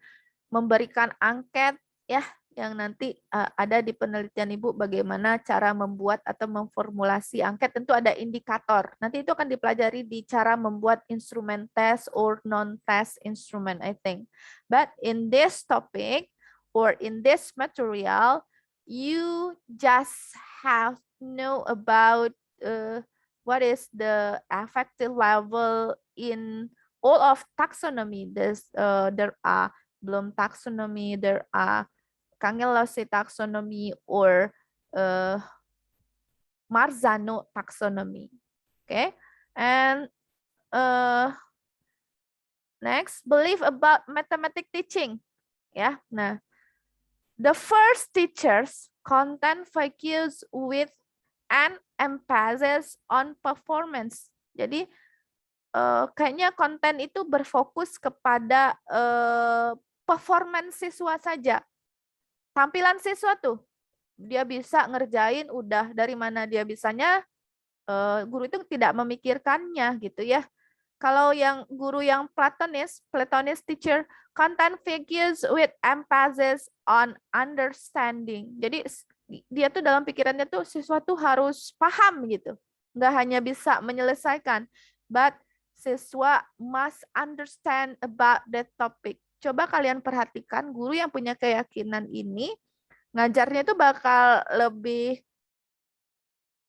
A: memberikan angket ya, yang nanti ada di penelitian Ibu bagaimana cara membuat atau memformulasi angket. Tentu ada indikator. Nanti itu akan dipelajari di cara membuat instrumen test or non-test instrument, I think. But in this topic or in this material, you just have to know about what is the effective level in all of taxonomy. There are Bloom taxonomy, there are Cangellosi taxonomy or Marzano taxonomy. Okay, and next, belief about mathematics teaching. Ya, nah, the first teachers content focus with an emphasis on performance. Jadi kayaknya konten itu berfokus kepada performance siswa saja. Tampilan siswa tuh, dia bisa ngerjain udah dari mana dia bisanya, guru itu tidak memikirkannya gitu ya. Kalau yang guru yang Platonist teacher, content figures with emphasis on understanding. Jadi dia tuh dalam pikirannya tuh siswa tuh harus paham gitu. Nggak hanya bisa menyelesaikan, but siswa must understand about that topic. Coba kalian perhatikan guru yang punya keyakinan ini, ngajarnya itu bakal lebih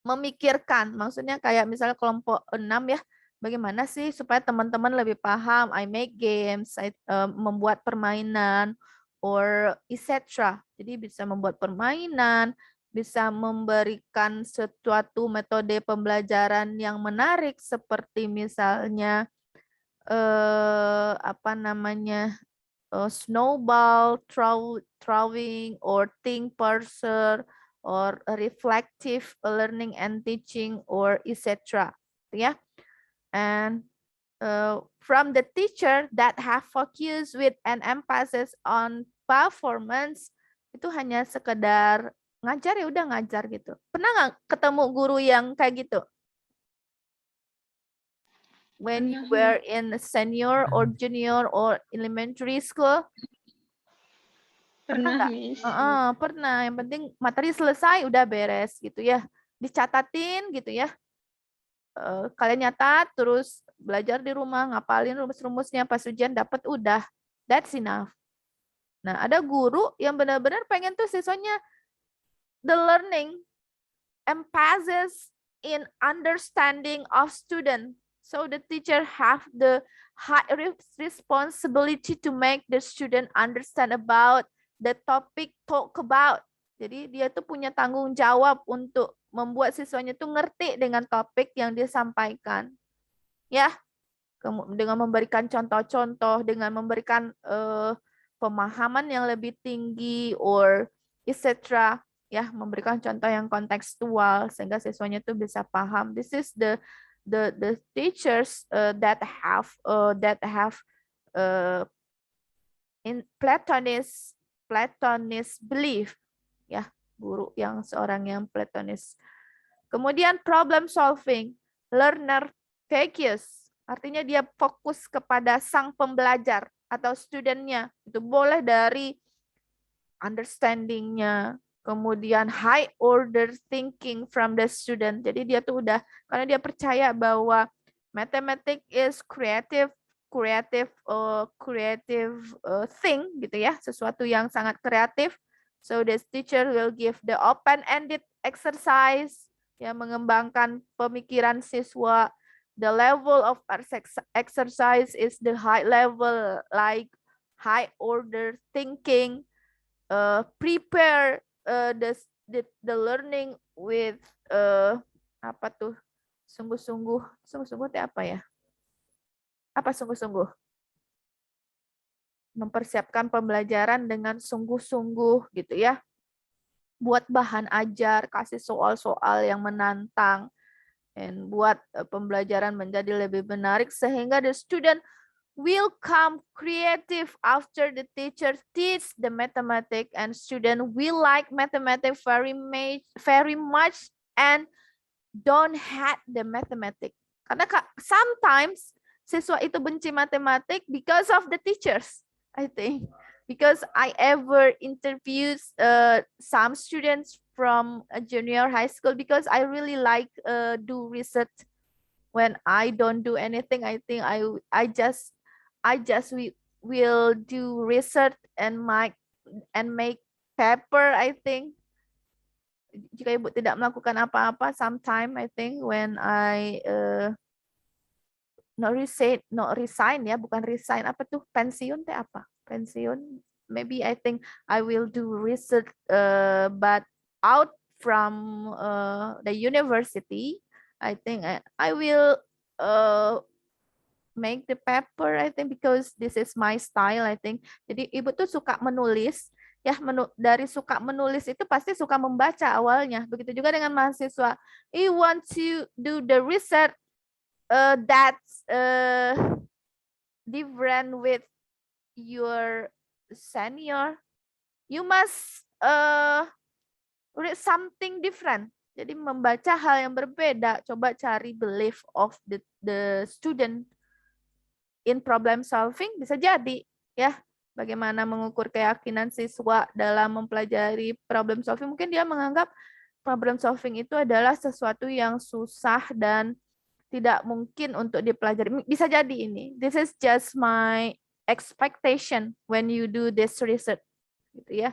A: memikirkan. Maksudnya kayak misalnya kelompok 6 ya, bagaimana sih supaya teman-teman lebih paham, I make games, I membuat permainan, or etc. Jadi bisa membuat permainan, bisa memberikan suatu metode pembelajaran yang menarik seperti misalnya snowball throwing or think parser or reflective learning and teaching or etc. Ya. And from the teacher that have focus with an emphasis on performance, itu hanya sekedar ngajar ya udah ngajar gitu. Pernah nggak ketemu guru yang kayak gitu? When you were in senior or junior or elementary school? Pernah nggak? Pernah. Yang penting materi selesai udah beres gitu ya. Dicatatin gitu ya. Kalian nyatat terus belajar di rumah, ngapalin rumus-rumusnya, pas ujian dapat udah. That's enough. Nah, ada guru yang benar-benar pengen tuh siswanya the learning emphasis in understanding of student. So the teacher have the high responsibility to make the student understand about the topic talk about. Jadi dia tuh punya tanggung jawab untuk membuat siswanya tuh ngerti dengan topik yang disampaikan. Ya, dengan memberikan contoh-contoh, dengan memberikan pemahaman yang lebih tinggi or etc. Ya, memberikan contoh yang kontekstual sehingga siswanya tuh bisa paham. This is the teachers that have in Platonist belief. Ya, guru yang seorang yang Platonis. Kemudian problem solving, learner focus, artinya dia fokus kepada sang pembelajar atau studentnya. Itu boleh dari understanding-nya, kemudian high order thinking from the student. Jadi dia tuh udah, karena dia percaya bahwa mathematics is creative thing gitu ya, sesuatu yang sangat kreatif. So this teacher will give the open-ended exercise, ya, mengembangkan pemikiran siswa. The level of exercise is the high level, like high order thinking. Prepare the learning with apa tuh? Sungguh-sungguh itu apa ya? Apa sungguh-sungguh? Mempersiapkan pembelajaran dengan sungguh-sungguh gitu ya. Buat bahan ajar, kasih soal-soal yang menantang, dan buat pembelajaran menjadi lebih menarik sehingga the student will come creative after the teacher teach the mathematics, and student will like mathematics very much and don't hate the mathematics. Karena sometimes siswa itu benci matematik because of the teachers, I think. Because I ever interviewed some students from a junior high school because I really like do research. When I don't do anything, I think I just will do research and make paper, I think. Jika ibu tidak melakukan apa-apa, sometime I think when I not resign ya, bukan resign, apa tuh, pensiun teh apa? Pensiun maybe I think I will do research, but out from the university. I think I will make the paper, I think, because this is my style, I think. Jadi ibu tuh suka menulis, ya, dari suka menulis itu pasti suka membaca awalnya. Begitu juga dengan mahasiswa. You want to do the research that's different with your senior, you must read something different. Jadi membaca hal yang berbeda, coba cari belief of the student in problem solving, bisa jadi, ya. Bagaimana mengukur keyakinan siswa dalam mempelajari problem solving? Mungkin dia menganggap problem solving itu adalah sesuatu yang susah dan tidak mungkin untuk dipelajari. Bisa jadi ini. This is just my expectation when you do this research, gitu ya.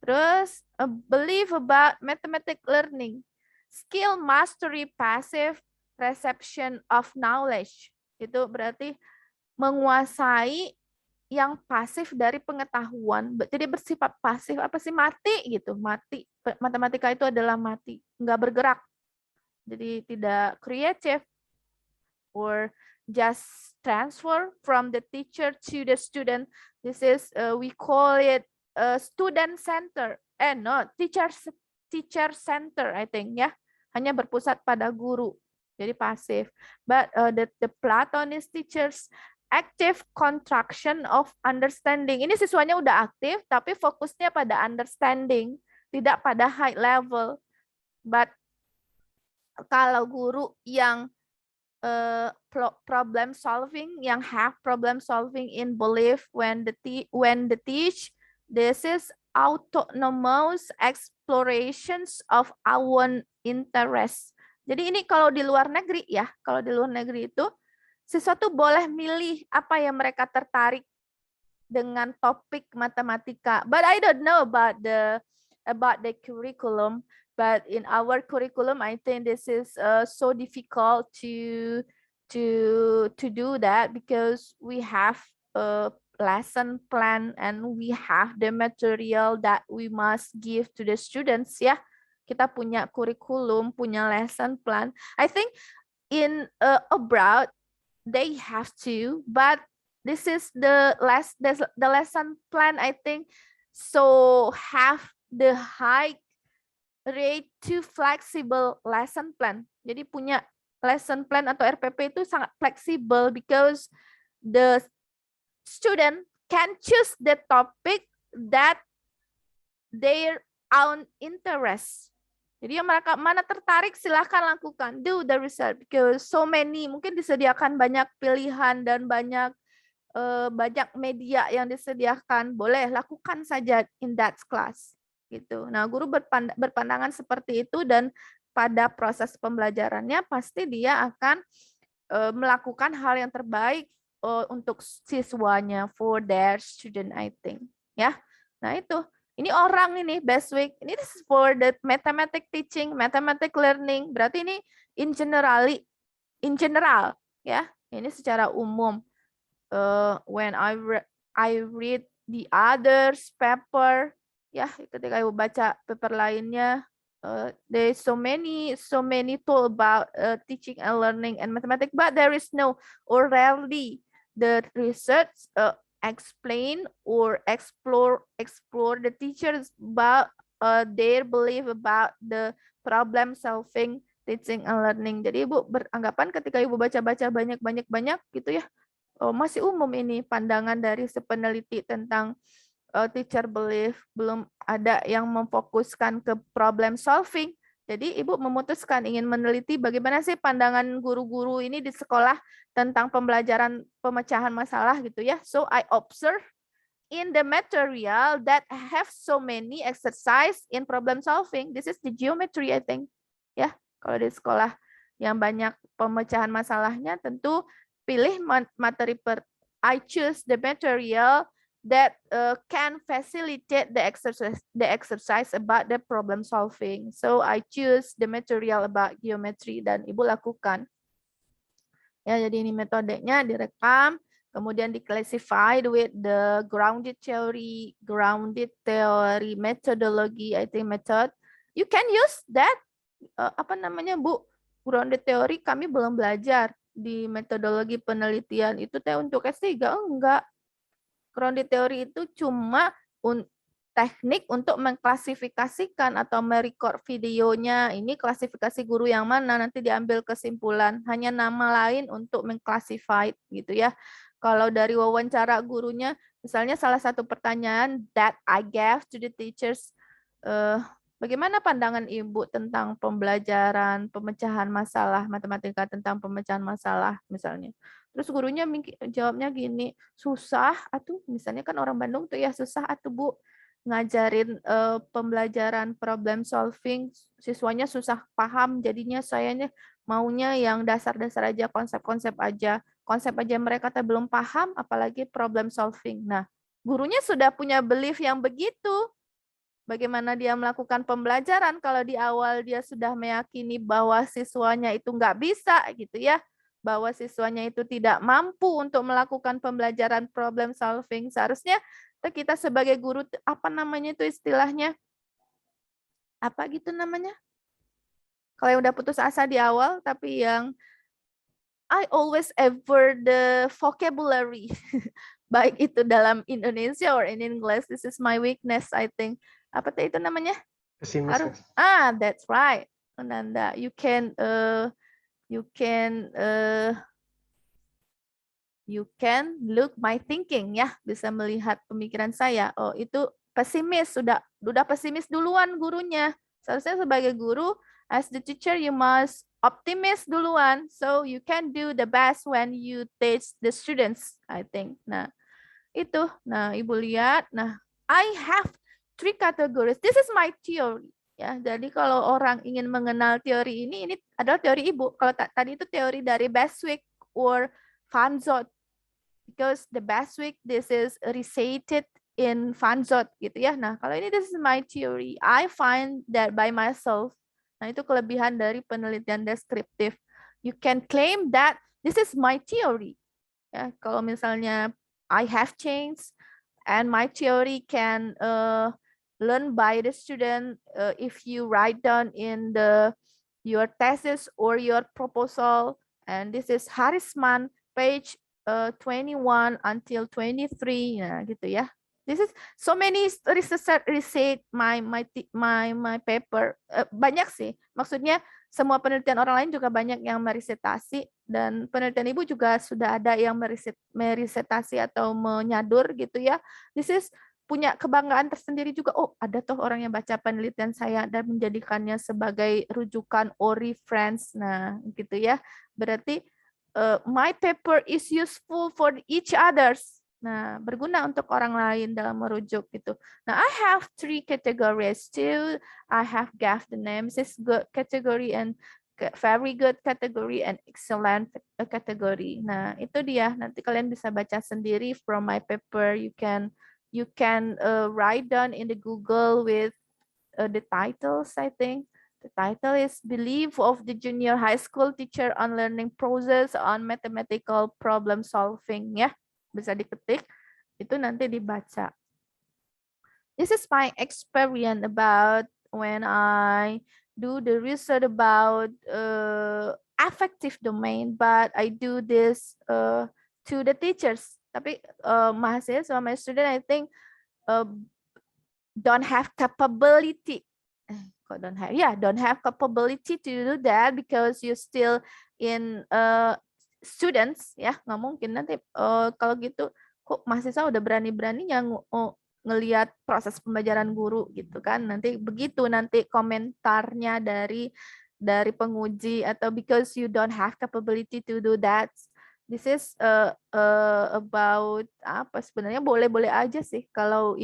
A: Terus belief about mathematics learning, skill mastery, passive reception of knowledge. Itu berarti menguasai yang pasif dari pengetahuan. Jadi bersifat pasif, apa sih, mati gitu, mati. Matematika itu adalah mati, nggak bergerak. Jadi tidak creative or just transfer from the teacher to the student. This is we call it student center. No, teacher center, I think, ya. Hanya berpusat pada guru. Jadi pasif. But the Platonist teachers active contraction of understanding. Ini siswanya udah aktif, tapi fokusnya pada understanding, tidak pada high level. But kalau guru yang problem solving, yang have problem solving in belief when the teach, this is autonomous explorations of our interest. Jadi ini kalau di luar negeri, ya, kalau di luar negeri itu siswa tuh boleh milih apa yang mereka tertarik dengan topik matematika. But I don't know about the curriculum. But in our curriculum, I think this is so difficult to do that, because we have a lesson plan and we have the material that we must give to the students. Ya, kita punya kurikulum, punya lesson plan. I think in abroad they have to, but this is the lesson plan, I think, so have the high rate to flexible lesson plan. Jadi punya lesson plan atau RPP itu sangat fleksibel, because the student can choose the topic that their own interest. Jadi yang mereka mana tertarik, silahkan lakukan, do the research, because so many, mungkin disediakan banyak pilihan dan banyak media yang disediakan, boleh lakukan saja in that class, gitu. Nah, guru berpandangan seperti itu, dan pada proses pembelajarannya pasti dia akan melakukan hal yang terbaik untuk siswanya, for their student, I think, ya. Nah itu. Ini orang ini Bestwig, ini this is for the mathematics teaching, mathematics learning. Berarti ini in general, ya. Ini secara umum. When I read the others paper, ya, ketika ibu baca paper lainnya, there is so many tool about teaching and learning and mathematics, but there is no, or rarely the research explain or explore the teachers about their belief about the problem solving teaching and learning. Jadi ibu beranggapan ketika ibu baca-baca banyak gitu ya, masih umum ini pandangan dari si peneliti tentang teacher belief, belum ada yang memfokuskan ke problem solving. Jadi ibu memutuskan ingin meneliti bagaimana sih pandangan guru-guru ini di sekolah tentang pembelajaran pemecahan masalah, gitu ya. So I observe in the material that have so many exercise in problem solving. This is the geometry, I think. Ya, kalau di sekolah yang banyak pemecahan masalahnya, tentu pilih materi I choose the material that can facilitate the exercise about the problem solving. So I choose the material about geometry, dan ibu lakukan. Ya, jadi ini metodenya direkam, kemudian classified with the grounded theory methodology, I think method. You can use that. Apa namanya Bu? Grounded theory kami belum belajar di metodologi penelitian itu teh untuk S3 enggak. Grounded theory itu cuma teknik untuk mengklasifikasikan atau merecord videonya. Ini klasifikasi guru yang mana, nanti diambil kesimpulan. Hanya nama lain untuk mengklasified gitu ya. Kalau dari wawancara gurunya, misalnya salah satu pertanyaan that I gave to the teachers, bagaimana pandangan Ibu tentang pembelajaran pemecahan masalah matematika, tentang pemecahan masalah misalnya. Terus gurunya jawabnya gini, susah atuh, misalnya kan orang Bandung tuh ya, susah atuh Bu ngajarin pembelajaran problem solving, siswanya susah paham, jadinya sayanya maunya yang dasar-dasar aja, konsep-konsep aja mereka belum paham, apalagi problem solving. Nah, gurunya sudah punya belief yang begitu. Bagaimana dia melakukan pembelajaran kalau di awal dia sudah meyakini bahwa siswanya itu nggak bisa gitu ya, bahwa siswanya itu tidak mampu untuk melakukan pembelajaran problem solving. Seharusnya kita sebagai guru, apa namanya itu istilahnya? Apa gitu namanya? Kalau yang udah putus asa di awal, tapi yang I always ever the vocabulary. Baik itu dalam Indonesia or in English, this is my weakness, I think. Apa itu namanya?
I: Pesimis.
A: That's right. Nanda, you can look my thinking ya, bisa melihat pemikiran saya. Oh, itu pesimis, sudah pesimis duluan gurunya. Seharusnya sebagai guru, as the teacher you must optimis duluan, so you can do the best when you teach the students, I think. Nah, itu. Nah, Ibu lihat. Nah, I have 3 categories. This is my theory. Ya, jadi kalau orang ingin mengenal teori ini adalah teori Ibu. Kalau tadi itu teori dari Beswick or Van Zot. Because the Beswick, this is recited in Van Zot gitu ya. Nah, kalau ini this is my theory. I find that by myself. Nah, itu kelebihan dari penelitian deskriptif. You can claim that this is my theory. Ya, kalau misalnya I have changed and my theory can learn by the student if you write down in your thesis or your proposal. And this is Harrisman, page 21 until 23, nah gitu ya. This is so many research my paper. Banyak sih. Maksudnya semua penelitian orang lain juga banyak yang merisetasi, dan penelitian Ibu juga sudah ada yang merisetasi atau menyadur gitu ya. This is punya kebanggaan tersendiri juga. Oh, ada toh orang yang baca penelitian saya dan menjadikannya sebagai rujukan or reference. Nah, gitu ya. Berarti my paper is useful for each others. Nah, berguna untuk orang lain dalam merujuk gitu. Nah, I have 3 categories too. I have gave the names. This is good category and very good category and excellent category. Nah, itu dia. Nanti kalian bisa baca sendiri from my paper. You can write down in the Google with the titles, I think. The title is Belief of the Junior High School Teacher on Learning Process on Mathematical Problem Solving, ya. Bisa diketik, itu nanti dibaca. This is my experience about when I do the research about affective domain, but I do this to the teachers. Tapi mahasiswa, my student, I think don't have capability. Don't have capability to do that because you still in students, ya. Nggak mungkin nanti kalau gitu kok mahasiswa udah berani-beraninya ngelihat proses pembelajaran guru gitu kan. Nanti begitu nanti komentarnya dari penguji, atau because you don't have capability to do that. This is about apa, sebenarnya boleh-boleh aja sih kalau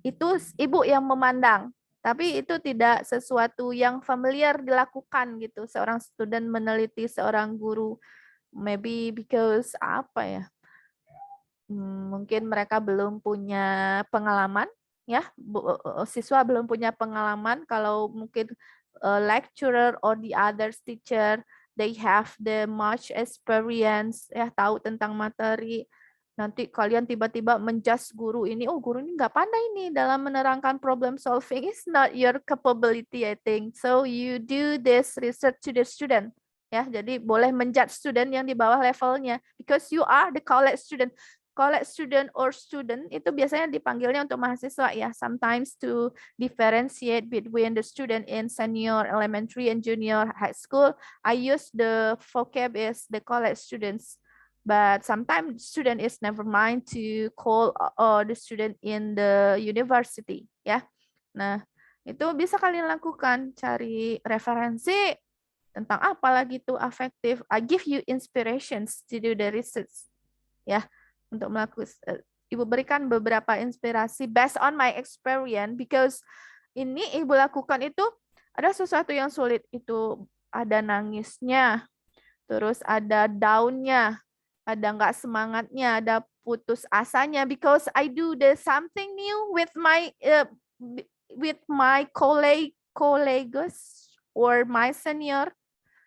A: itu Ibu yang memandang, tapi itu tidak sesuatu yang familiar dilakukan gitu. Seorang student meneliti seorang guru, maybe because apa ya? Mungkin mereka belum punya pengalaman, ya. Siswa belum punya pengalaman. Kalau mungkin lecturer or the other teacher they have the much experience, ya tahu tentang materi. Nanti kalian tiba-tiba menjudge guru ini, oh guru ini nggak pandai nih dalam menerangkan problem solving. It's not your capability, I think. So you do this research to the student. Ya, jadi boleh menjudge student yang di bawah levelnya, because you are the college student. College student or student itu biasanya dipanggilnya untuk mahasiswa ya. Sometimes to differentiate between the student in senior elementary and junior high school, I use the vocab is the college students. But sometimes student is never mind to call the student in the university ya. Nah, itu bisa kalian lakukan, cari referensi tentang apa lagi itu afektif. I give you inspirations to do the research ya, untuk melakukan. Ibu berikan beberapa inspirasi based on my experience, because ini ibu lakukan itu ada sesuatu yang sulit, itu ada nangisnya, terus ada down-nya, ada nggak semangatnya, ada putus asanya, because I do the something new with my colleagues or my senior,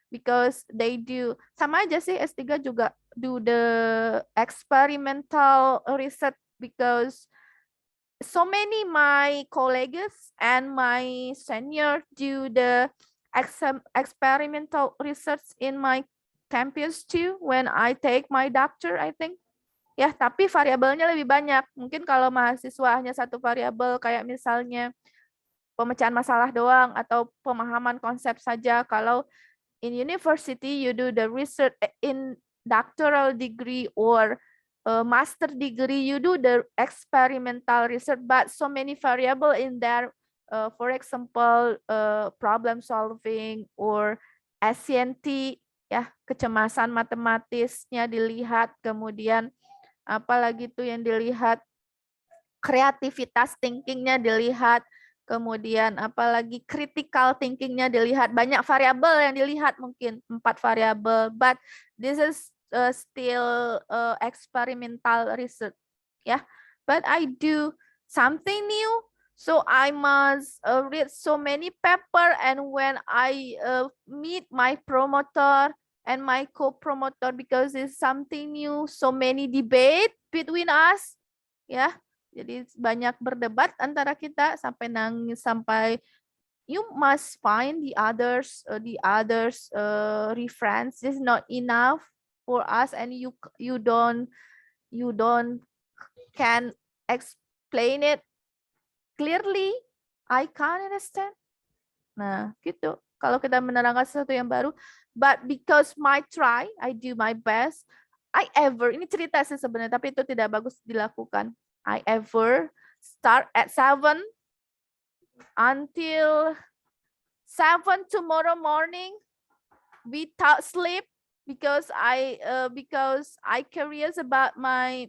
A: because they do sama aja sih, S3 juga do the experimental research, because so many my colleagues and my senior do the experimental research in my campus too when I take my doctor, I think. Ya, tapi variabelnya lebih banyak. Mungkin kalau mahasiswa hanya satu variabel, kayak misalnya pemecahan masalah doang atau pemahaman konsep saja. Kalau in university you do the research in doctoral degree or master degree, you do the experimental research, but so many variable in there. For example, problem solving or SCNT, ya, kecemasan matematisnya dilihat, kemudian apalagi tuh yang dilihat, kreativitas thinkingnya dilihat, kemudian apalagi critical thinkingnya dilihat, banyak variabel yang dilihat, mungkin 4 variabel, but this is still experimental research, ya. But I do something new, so I must read so many paper, and when I meet my promoter and my co-promoter, because it's something new, so many debate between us, ya. Jadi banyak berdebat antara kita, sampai nangis, sampai you must find the others reference. This is not enough for us, and you don't can explain it clearly. I can't understand. Nah, gitu. Kalau kita menerangkan sesuatu yang baru, but because my try, I do my best. Ini cerita sih sebenarnya, tapi itu tidak bagus dilakukan. I ever start at 7 until 7 tomorrow morning without sleep, because I curious about my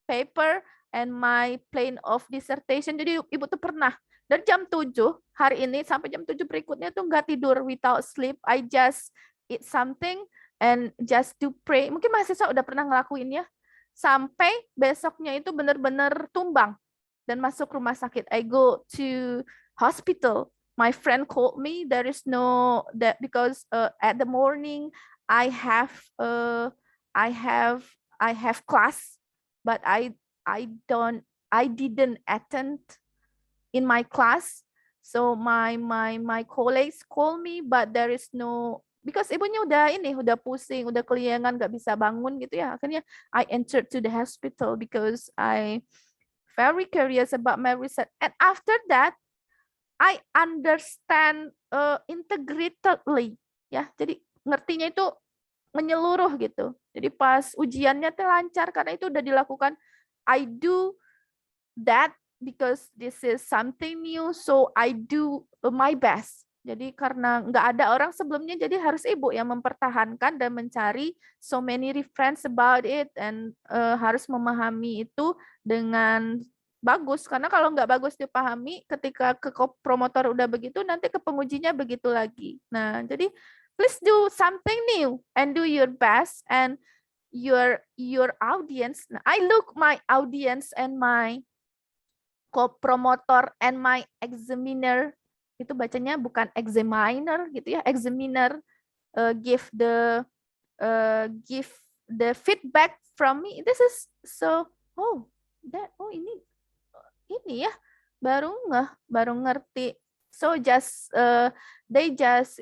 A: paper and my plan of dissertation. Jadi ibu tuh pernah dari jam 7 hari ini sampai jam 7 berikutnya tuh nggak tidur, without sleep. I just eat something and just to pray. Mungkin mahasiswa udah pernah ngelakuin ya. Sampai besoknya itu benar-benar tumbang dan masuk rumah sakit. I go to hospital. My friend called me. There is no that, because at the morning I have class, but I didn't attend in my class. So my colleagues call me, but there is no, because ibunya udah pusing, udah keliangan, nggak bisa bangun gitu ya. Akhirnya I entered to the hospital because I very curious about my research. And after that, I understand integratedly, ya. Jadi ngertinya itu menyeluruh gitu. Jadi pas ujiannya tuh lancar karena itu udah dilakukan. I do that because this is something new, so I do my best. Jadi karena nggak ada orang sebelumnya, jadi harus ibu yang mempertahankan dan mencari so many reference about it, and harus memahami itu dengan bagus. Karena kalau nggak bagus dipahami, ketika ke promotor udah begitu, nanti ke pengujinya begitu lagi. Nah, jadi please do something new and do your best, and your audience. Nah, I look my audience and my co-promoter and my examiner Itu bacanya bukan examiner gitu ya, examiner give the feedback from me. This is so ini ya baru ngerti. So just they just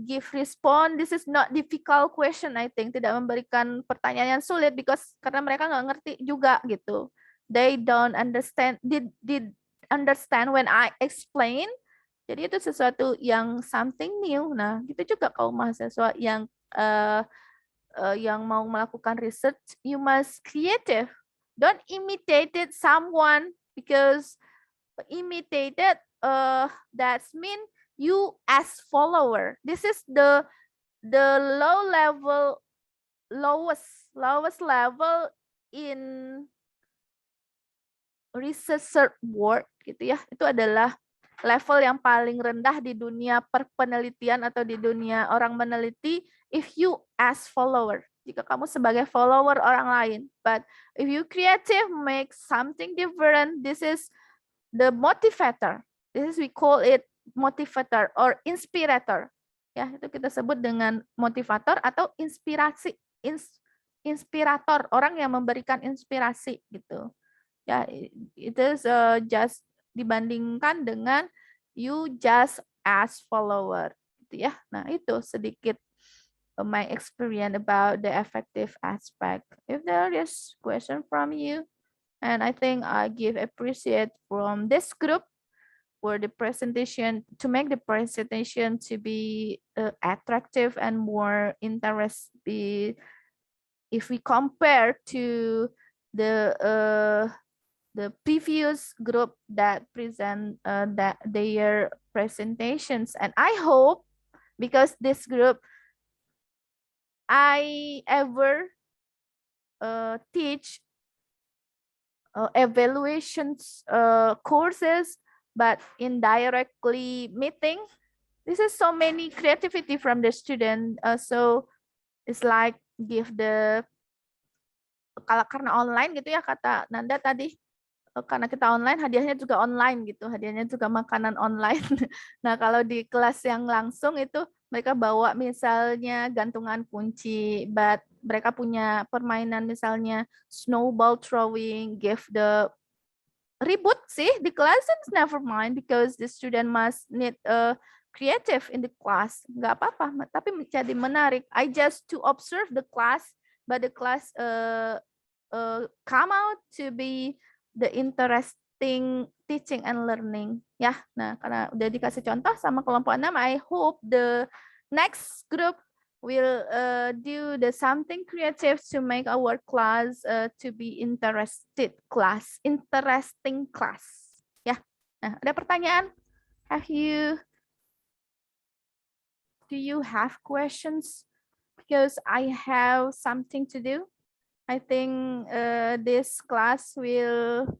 A: give respond. This is not difficult question, I think. Tidak memberikan pertanyaan yang sulit karena mereka nggak ngerti juga gitu. They don't understand. Did understand when I explain. Jadi itu sesuatu yang something new. Nah, gitu juga kaum mahasiswa yang mau melakukan research, you must creative. Don't imitate someone, because imitated that mean you as follower. This is the lowest level in research work gitu ya. Itu adalah level yang paling rendah di dunia perpenelitian atau di dunia orang meneliti. If you as follower, jika kamu sebagai follower orang lain, but if you creative, make something different, this is the motivator. This is we call it motivator or inspirator. Ya, itu kita sebut dengan motivator atau inspirator, orang yang memberikan inspirasi gitu. Ya, it is just dibandingkan dengan you just as follower gitu ya. Nah, itu sedikit my experience about the effective aspect. If there is question from you, and I think I give appreciate from this group for the presentation, to make the presentation to be attractive and more interesting. If we compare to the previous group that present that their presentations, and I hope, because this group I ever teach evaluations courses, but indirectly meeting, this is so many creativity from the student. So it's like give the, kalau karena online gitu ya, kata Nanda tadi, karena kita online, hadiahnya juga online gitu, hadiahnya juga makanan online. Nah, kalau di kelas yang langsung itu mereka bawa misalnya gantungan kunci, but mereka punya permainan misalnya snowball throwing, give the ribut sih di kelas, it's never mind, because the student must need creative in the class. Nggak apa-apa, tapi menjadi menarik. I just to observe the class, but the class come out to be the interesting teaching and learning. Ya, nah karena udah dikasih contoh sama kelompok 6, I hope the next group will do the something creative to make our class to be interesting class. Ya, nah ada pertanyaan? Do you have questions? Because I have something to do. I think this class will,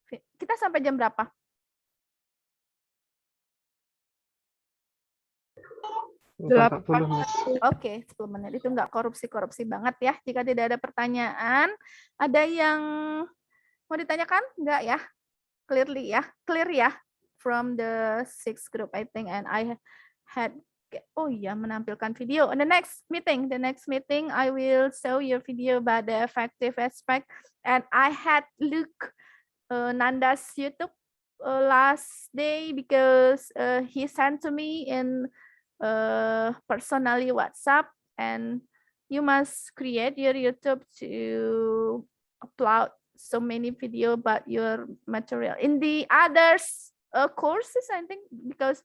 A: kita sampai jam berapa? Oke, 10 menit. Itu enggak korupsi banget ya. Jika tidak ada pertanyaan, ada yang mau ditanyakan? Enggak ya? Clear ya? From the 6th group, I think, and I had, oh iya, menampilkan video. On the next meeting, I will show you video about the effective aspect. And I had look Nanda's YouTube last day, because he sent to me in personally WhatsApp, and you must create your YouTube to upload so many video about your material. In the others courses, I think, because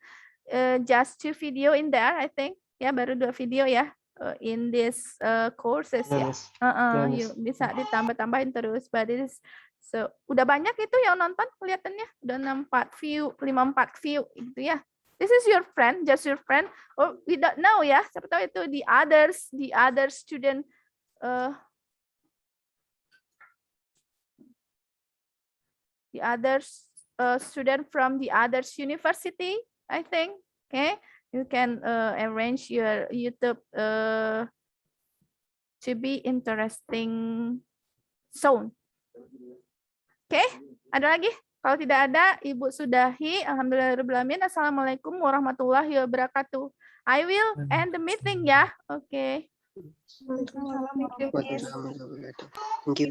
A: just 2 video in there, I think. Ya, baru 2 video ya in this courses ya. Yuk, bisa ditambah-tambahin terus. But it is, so udah banyak itu yang nonton kelihatannya. Udah 54 view gitu ya. This is your friend, just your friend. Or we don't know ya. Siapa tahu itu the other student the others student from the others university, I think. Okay, you can arrange your YouTube to be interesting zone. Okay, ada lagi? Kalau tidak ada, Ibu sudahi. Alhamdulillahirrahmanirrahim. Assalamualaikum warahmatullahi wabarakatuh. I will end the meeting ya. Oke.
G: Waalaikumsalam warahmatullahi wabarakatuh.
K: Thank you.